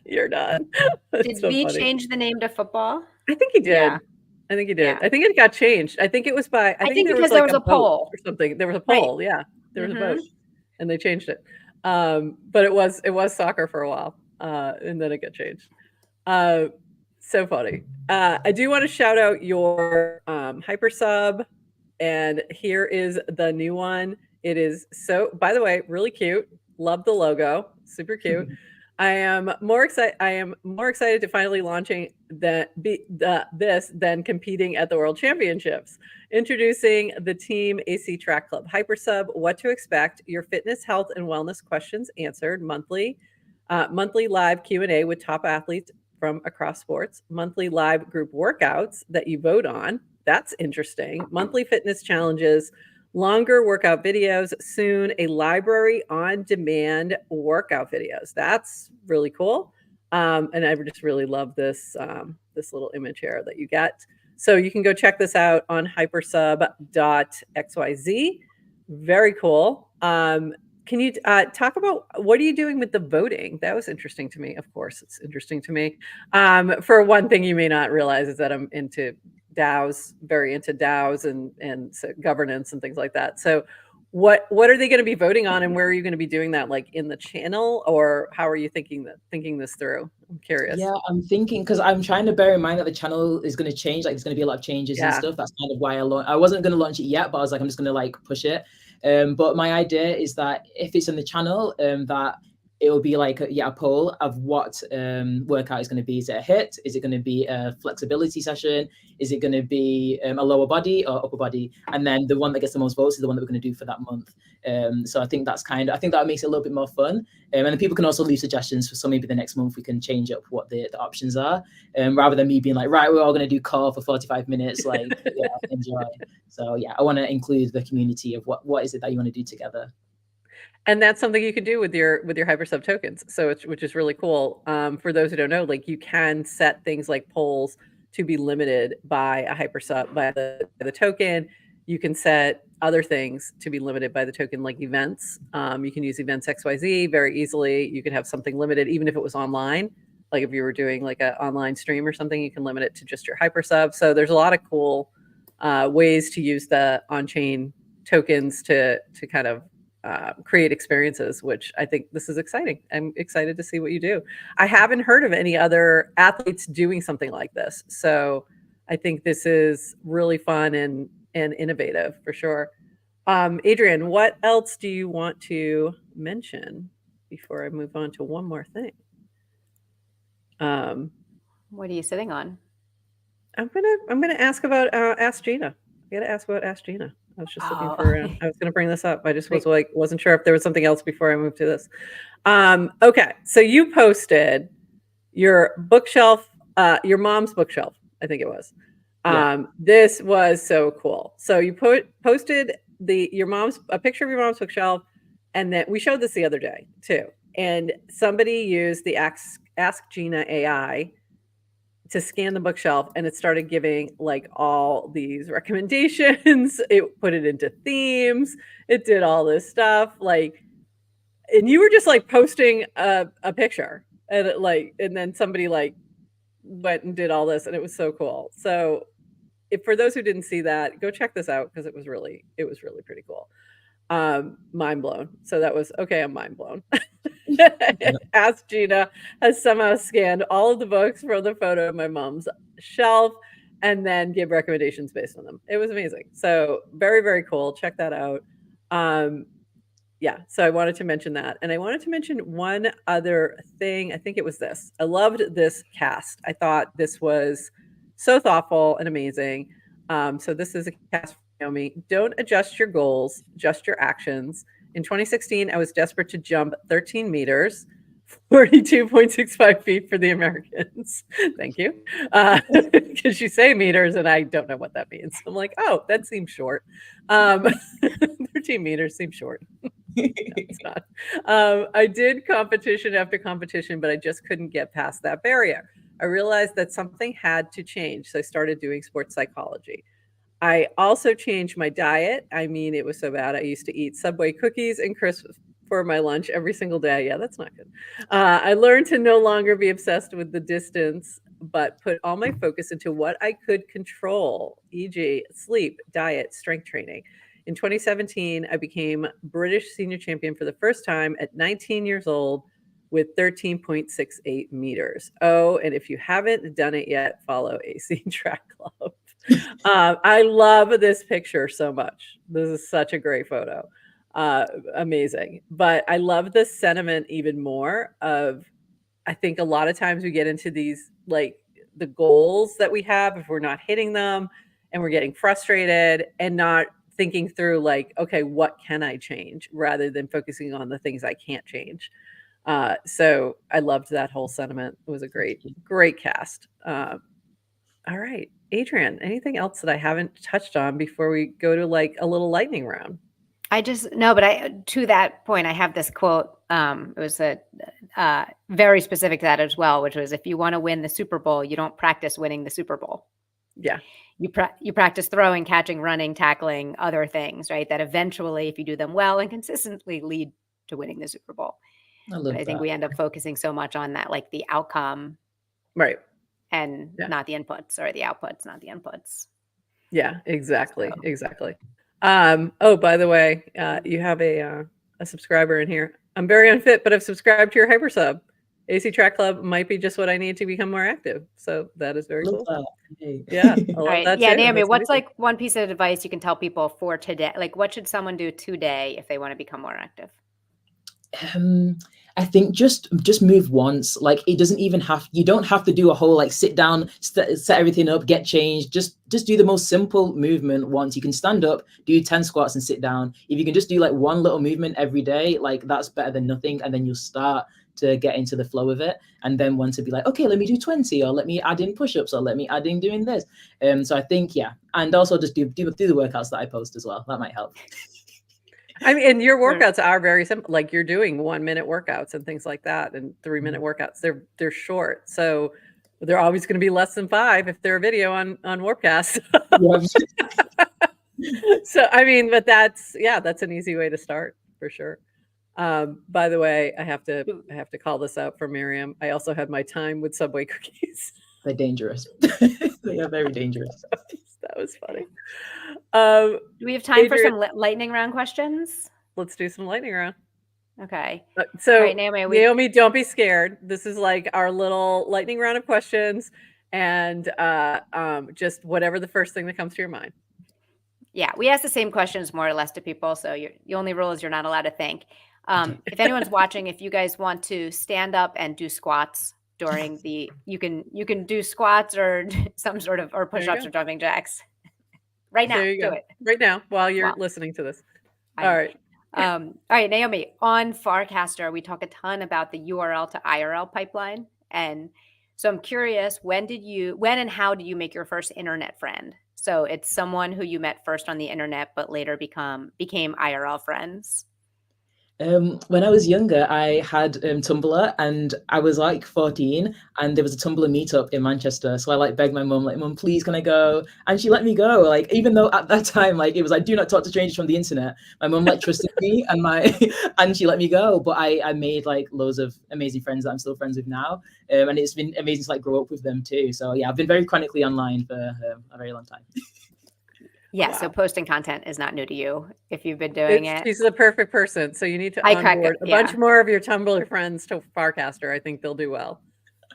You're done.
Did we change the name to football?
I think he did. Yeah. I think he did. Yeah. I think it got changed. I think it was by. I think
because there was a poll
or something. There was a poll. Right. Yeah, there was a vote, and they changed it. But it was soccer for a while, and then it got changed. So funny. I do want to shout out your hyper sub, and here is the new one. It is by the way, really cute. Love the logo. Super cute. I am more excited to finally launching this than competing at the World Championships. Introducing the Team AC Track Club Hyper Sub. What to expect? Your fitness, health, and wellness questions answered monthly. Monthly live Q&A with top athletes from across sports. Monthly live group workouts that you vote on. That's interesting. Monthly fitness challenges. Longer workout videos, soon a library on demand workout videos. That's really cool. And I just really love this little image here that you get. So you can go check this out on hypersub.xyz. Very cool. Can you talk about what are you doing with the voting? That was interesting to me. Of course, it's interesting to me. For one thing, you may not realize is that I'm into DAOs, very into DAOs and so governance and things like that. So what are they going to be voting on, and where are you going to be doing that? Like in the channel, or how are you thinking this through? I'm curious.
Yeah, I'm thinking because I'm trying to bear in mind that the channel is going to change. Like, there's going to be a lot of changes and
Yeah.
stuff. That's kind of why I wasn't going to launch it yet, but I was like, I'm just going to like push it. But my idea is that if it's in the channel, that it will be like a poll of what workout is going to be. Is it a HIIT? Is it going to be a flexibility session? Is it going to be a lower body or upper body? And then the one that gets the most votes is the one that we're going to do for that month. So I think that's I think that makes it a little bit more fun. And then people can also leave suggestions for, so maybe the next month we can change up what the options are, rather than me being like, right, we're all going to do core for 45 minutes, like, yeah, enjoy. So yeah, I want to include the community of what is it that you want to do together.
And that's something you can do with your hypersub tokens. So which is really cool. For those who don't know, like you can set things like polls to be limited by a hypersub, by the token. You can set other things to be limited by the token, like events. You can use events XYZ very easily. You could have something limited, even if it was online. Like if you were doing like an online stream or something, you can limit it to just your hypersub. So there's a lot of cool ways to use the on-chain tokens to kind of create experiences, which I think this is exciting. I'm excited to see what you do. I haven't heard of any other athletes doing something like this. So I think this is really fun and innovative for sure. Adrian, what else do you want to mention before I move on to one more thing?
What are you sitting on?
I'm gonna ask about Ask Gina. I gotta ask about Ask Gina. I was just looking for. I was going to bring this up. I just wasn't sure if there was something else before I moved to this. Okay, so you posted your bookshelf, your mom's bookshelf. I think it was. This was so cool. So you posted a picture of your mom's bookshelf, and then we showed this the other day too. And somebody used the Ask Gina AI to scan the bookshelf, and it started giving like all these recommendations. It put it into themes. It did all this stuff, like, and you were just like posting a picture, and and then somebody like went and did all this, and it was so cool. So for those who didn't see that, go check this out because it was really pretty cool. Mind blown. So that was okay. I'm mind blown. Ask Gina has somehow scanned all of the books from the photo of my mom's shelf and then give recommendations based on them. It was amazing. So very, very cool. Check that out. Yeah, so I wanted to mention that. And I wanted to mention one other thing. I think it was this. I loved this cast. I thought this was so thoughtful and amazing. So this is a cast for Naomi. Don't adjust your goals, just your actions. In 2016, I was desperate to jump 13 meters, 42.65 feet for the Americans. Thank you. Because you say meters and I don't know what that means. I'm like, oh, that seems short. 13 meters seems short. No, it's not. I did competition after competition, but I just couldn't get past that barrier. I realized that something had to change. So I started doing sports psychology. I also changed my diet. I mean, it was so bad. I used to eat Subway cookies and crisps for my lunch every single day. Yeah, that's not good. I learned to no longer be obsessed with the distance, but put all my focus into what I could control, e.g., sleep, diet, strength training. In 2017, I became British senior champion for the first time at 19 years old with 13.68 meters. Oh, and if you haven't done it yet, follow AC Track Club. I love this picture so much. This is such a great photo. Amazing. But I love the sentiment even more of, I think a lot of times we get into these, like the goals that we have, if we're not hitting them and we're getting frustrated and not thinking through like, okay, what can I change rather than focusing on the things I can't change. So I loved that whole sentiment. It was a great cast. All right, Adrian, anything else that I haven't touched on before we go to like a little lightning round?
But to that point, I have this quote. It was very specific to that as well, which was, if you want to win the Super Bowl, you don't practice winning the Super Bowl.
Yeah.
you practice throwing, catching, running, tackling, other things, right? That eventually, if you do them well and consistently, lead to winning the Super Bowl.
I love
But I think
that.
we end up focusing so much on that, like the outcome
Right.
and
Yeah.
not the inputs, or the outputs, not the inputs.
Yeah, exactly.
So.
Exactly. Oh, by the way, you have a subscriber in here. I'm very unfit, but I've subscribed to your hyper sub. AC Track Club might be just what I need to become more active. So that is very cool.
That. Hey.
Yeah, I love
All right.
that
Yeah,
too.
Naomi,
That's
what's
amazing.
like one piece of advice you can tell people for today? Like, what should someone do today if they want to become more active?
I think just move once. Like, it doesn't even have, you don't have to do a whole like sit down, set everything up, get changed. Just do the most simple movement once. You can stand up, do 10 squats and sit down. If you can just do like one little movement every day, like that's better than nothing. And then you'll start to get into the flow of it. And then want to be like, okay, let me do 20, or let me add in push-ups, or let me add in doing this. So I think, yeah. And also just do the workouts that I post as well. That might help.
I mean, and your workouts are very simple. Like, you're doing 1 minute workouts and things like that, and 3-minute workouts. They're short, so they're always going to be less than 5 if they're a video on Warpcast. So I mean, but that's an easy way to start for sure. By the way, I have to call this out for Miriam. I also had my time with Subway cookies.
They're dangerous. They are very dangerous.
That was funny.
Do we have time
Adrian,
for some lightning round questions?
Let's do some lightning round.
Okay.
So,
all right,
Naomi, don't be scared. This is like our little lightning round of questions, and just whatever the first thing that comes to your mind.
Yeah, we ask the same questions more or less to people. So the only rule is you're not allowed to think. If anyone's watching, if you guys want to stand up and do squats during you can do squats or some sort of, or push-ups or jumping jacks. Right now,
There you
do
go.
it.
Right now, while you're listening to this. All right.
All right, Naomi, on Farcaster, we talk a ton about the URL to IRL pipeline. And so I'm curious, when and how did you make your first internet friend? So it's someone who you met first on the internet, but later became IRL friends.
When I was younger, I had Tumblr, and I was like 14, and there was a Tumblr meetup in Manchester. So I like begged my mum, like, Mum, please, can I go? And she let me go. Like, even though at that time, like, it was like, do not talk to strangers from the internet. My mum like trusted me, and she let me go. But I made like loads of amazing friends that I'm still friends with now, and it's been amazing to like grow up with them too. So yeah, I've been very chronically online for a very long time.
Yeah, wow. So posting content is not new to you if you've been doing it.
She's the perfect person. So you need to onboard a bunch more of your Tumblr friends to Farcaster. I think they'll do well.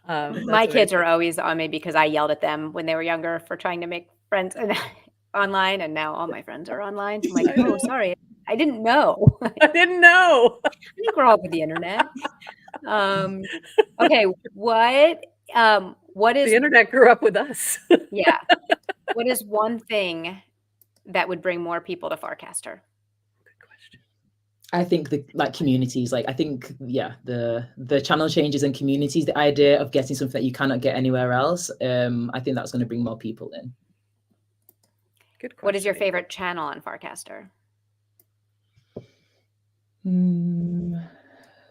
My kids are always on me because I yelled at them when they were younger for trying to make friends online, and now all my friends are online. I'm like, oh, sorry, I didn't know.
I didn't know.
I didn't grow up with the internet. Okay, what is
the internet grew up with us?
Yeah. What is one thing that would bring more people to Farcaster?
Good question.
I think the communities, like I think, yeah, the channel changes and communities, the idea of getting something that you cannot get anywhere else. I think that's going to bring more people in.
Good question.
What is your favorite channel on Farcaster?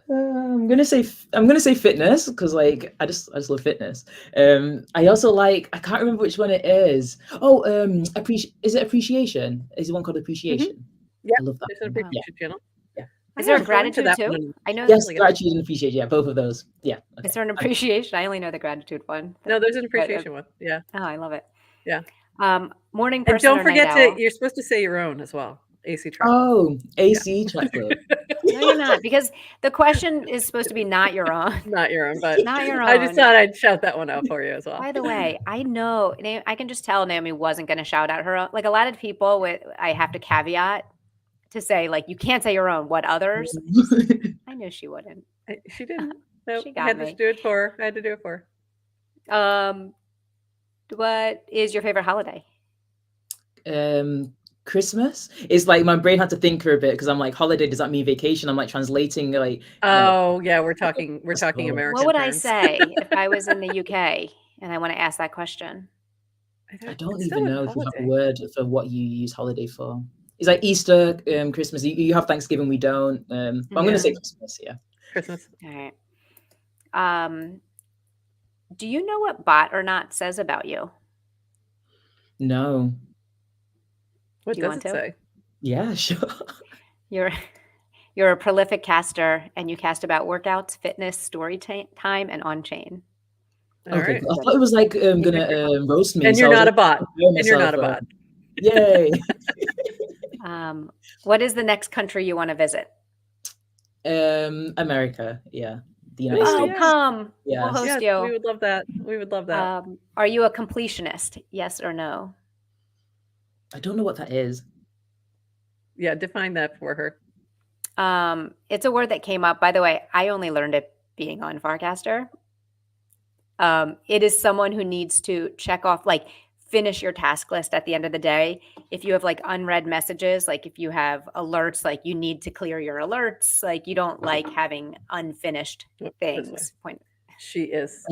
I'm gonna say fitness, because like I just love fitness. I also like, I can't remember which one it is. Oh, is it appreciation? Is it one called appreciation?
Mm-hmm. Yeah,
I love that.
It's an appreciation channel.
Yeah.
Is there a gratitude too?
One.
I know.
Yes, gratitude and appreciation. Yeah, both of those. Yeah.
Okay. Is there an appreciation? I only know the gratitude one.
No, there's an appreciation one. Yeah.
Oh, I love it.
Yeah.
Morning person.
And don't forget you're supposed to say your own as well. AC Track.
Oh, AC Track Club.
No, you're not, because the question is supposed to be not your own.
Not your own, but
not your own.
I just thought I'd shout that one out for you as well.
By the way, I know, I can just tell Naomi wasn't going to shout out her own. Like a lot of people, I have to caveat to say, like, you can't say your own. What others? I knew she wouldn't.
She didn't. Nope.
She got
I had
me.
to do it for her. I had to do it for her.
What is your favorite holiday?
Christmas. It's like my brain had to think for a bit, because I'm like, holiday, does that mean vacation? I'm like translating like.
Oh yeah, we're talking American.
What would
terms.
I say if I was in the UK and I want to ask that question?
I don't even know if you have a word for what you use holiday for. It's like Easter, Christmas. You have Thanksgiving, we don't. But I'm going to say Christmas. Yeah.
Christmas.
All right. Do you know what Bot or Not says about you?
No.
What
Do you
does
want
it
to?
say?
Yeah, sure.
You're a prolific caster, and you cast about workouts, fitness, story time, and on-chain.
All
Okay,
right.
cool. I thought it was like gonna roast me,
And
so
you're
I was
not a
like
bot.
preparing
And you're not
myself.
a bot.
Yay!
What is the next country you want to visit?
America, yeah, the United
Oh,
Oh,
States.
yeah.
come. We'll
Yes.
host
Yes,
you.
we would love that. We would love that.
Are you a completionist? Yes or no?
I don't know what that is.
Yeah, define that for her.
It's a word that came up. By the way, I only learned it being on Farcaster. It is someone who needs to check off, like finish your task list at the end of the day. If you have like unread messages, like if you have alerts, like you need to clear your alerts, like you don't like having unfinished
Oh, this way.
things. Point.
She is.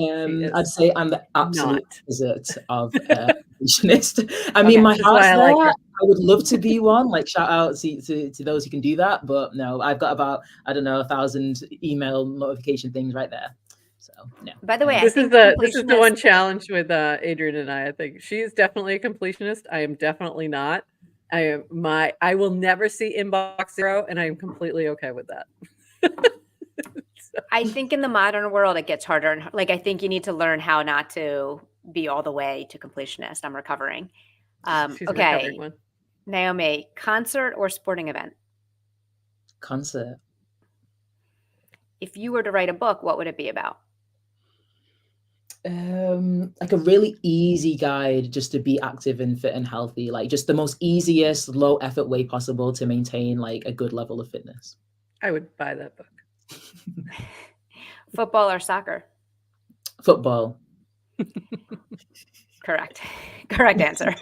I'd say I'm the absolute
Not.
opposite of completionist. I mean,
Okay.
my
This is why
heart's
I
there.
like her.
I would love to be one. Like, shout out to those who can do that. But no, I've got about, I don't know, 1,000 email notification things right there. So no.
By the way, I
This is
think
the one
completionist.
challenge with Adrian and I think she is definitely a completionist. I am definitely not. I will never see inbox 0, and I am completely okay with that.
I think in the modern world it gets harder, and like I think you need to learn how not to be all the way to completionist. I'm recovering.
She's a recovering
Okay,
one.
Naomi, concert or sporting event?
Concert.
If you were to write a book, what would it be about?
Like a really easy guide just to be active and fit and healthy, like just the most easiest low effort way possible to maintain like a good level of fitness.
I would buy that book.
Football or soccer?
Football.
Correct. Correct answer.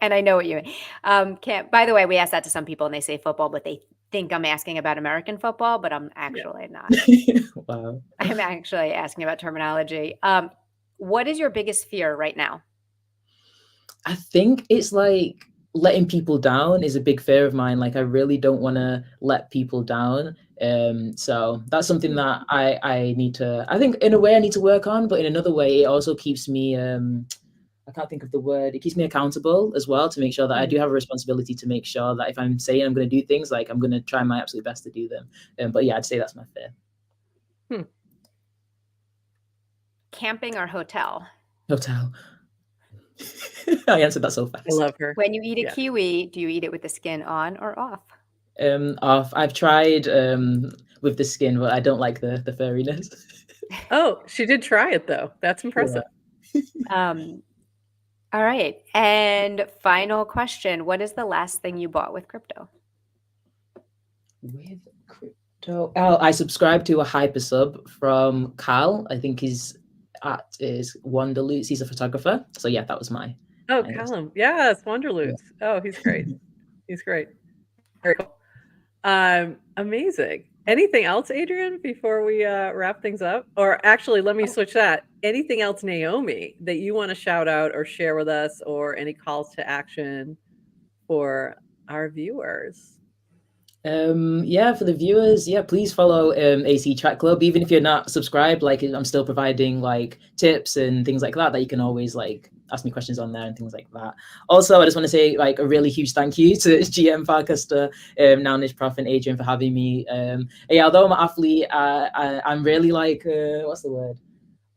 And I know what you mean. By the way, we ask that to some people and they say football, but they think I'm asking about American football, but I'm actually not.
Wow.
I'm actually asking about terminology. What is your biggest fear right now?
I think it's like letting people down is a big fear of mine. Like I really don't want to let people down. So that's something that I need to, I think in a way I need to work on, but in another way, it also keeps me, I can't think of the word. It keeps me accountable as well to make sure that I do have a responsibility to make sure that if I'm saying I'm going to do things, like I'm going to try my absolute best to do them. But yeah, I'd say that's my fear.
Camping or hotel?
Hotel. I answered that so fast.
I love her.
When you eat a kiwi, do you eat it with the skin on or off?
Off. I've tried with the skin, but I don't like the furriness.
Oh, she did try it though. That's impressive.
Yeah. All right. And final question. What is the last thing you bought with crypto?
With crypto? Oh, I subscribed to a hyper sub from Cal. I think his at is Wanderloots. He's a photographer. So yeah, that was my.
Oh, Callum. Yes, Wanderloots. Yeah. Oh, he's great. He's great. Very cool. Amazing. Anything else, Adrian, before we wrap things up? Or actually, let me switch that. Anything else, Naomi, that you want to shout out or share with us, or any calls to action for our viewers?
Yeah, for the viewers, yeah, please follow AC Track Club. Even if you're not subscribed, like I'm still providing like tips and things like that you can always like ask me questions on there and things like that. Also, I just want to say like a really huge thank you to GM Farcaster, Naomi, Prof, and Adrian for having me. Yeah, although I'm an athlete, I'm really like what's the word?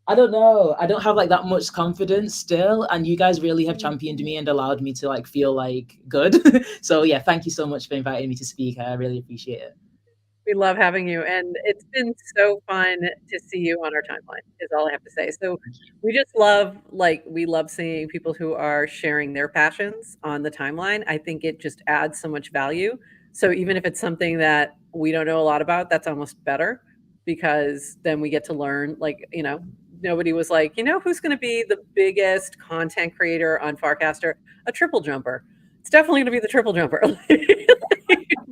I don't know. I don't have like that much confidence still, and you guys really have championed me and allowed me to like feel like good. So yeah, thank you so much for inviting me to speak. I really appreciate it.
We love having you, and it's been so fun to see you on our timeline, is all I have to say. So we just love, like, we love seeing people who are sharing their passions on the timeline. I think it just adds so much value. So even if it's something that we don't know a lot about, that's almost better, because then we get to learn, like, nobody was like, who's going to be the biggest content creator on Farcaster? A triple jumper. It's definitely going to be the triple jumper.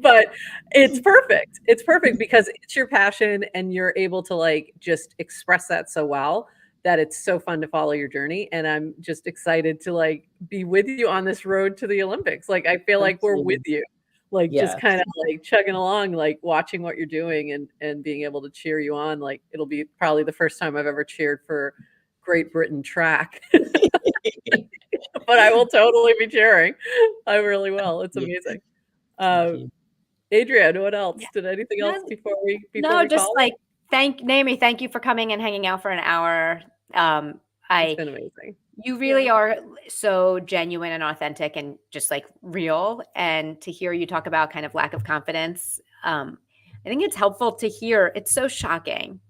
But it's perfect. It's perfect because it's your passion and you're able to like just express that so well that it's so fun to follow your journey. And I'm just excited to like be with you on this road to the Olympics. Like I feel like we're with you, like just kind of like chugging along, like watching what you're doing and being able to cheer you on. Like it'll be probably the first time I've ever cheered for Great Britain track. but I will totally be cheering. I really will. It's amazing. Adrienne, what else? Did anything else before we
just
call
like Naomi, thank you for coming and hanging out for an hour.
It's been amazing.
You really are so genuine and authentic and just like real. And to hear you talk about kind of lack of confidence, I think it's helpful to hear. It's so shocking.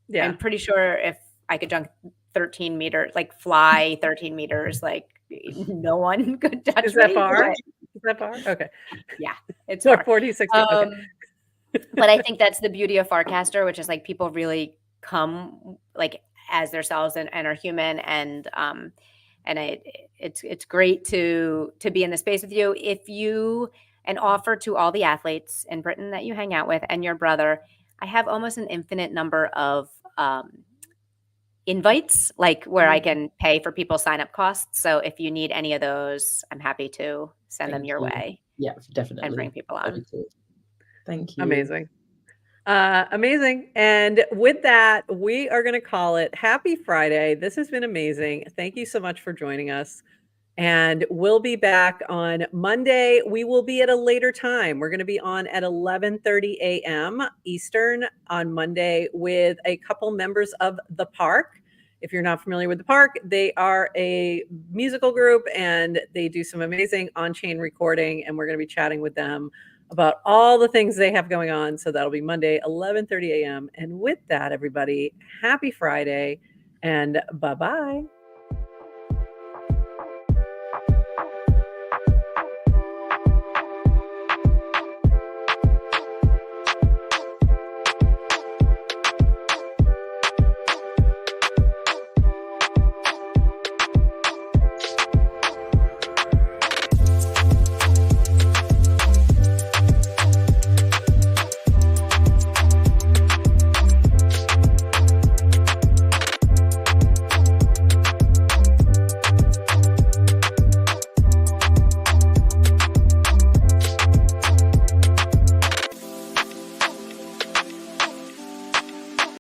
Yeah.
I'm pretty sure if I could jump 13 meters, like fly 13 meters, like no one could touch me.
Is that far? Is that far? Okay.
Yeah, it's far.
40, 60. Okay.
But I think that's the beauty of Farcaster, which is like people really come like as themselves and are human, and it's great to be in the space with you. If you an offer to all the athletes in Britain that you hang out with and your brother, I have almost an infinite number of invites, like where I can pay for people's sign up costs. So if you need any of those, I'm happy to send them your way.
Yeah, definitely.
And bring people on.
Thank you.
Amazing. Amazing. And with that, we are going to call it Happy Friday. This has been amazing. Thank you so much for joining us. And we'll be back on Monday. We will be at a later time. We're going to be on at 11:30 a.m. Eastern on Monday with a couple members of The Park. If you're not familiar with The Park, they are a musical group and they do some amazing on-chain recording. And we're going to be chatting with them about all the things they have going on. So that'll be Monday, 11:30 a.m. And with that, everybody, happy Friday and bye-bye.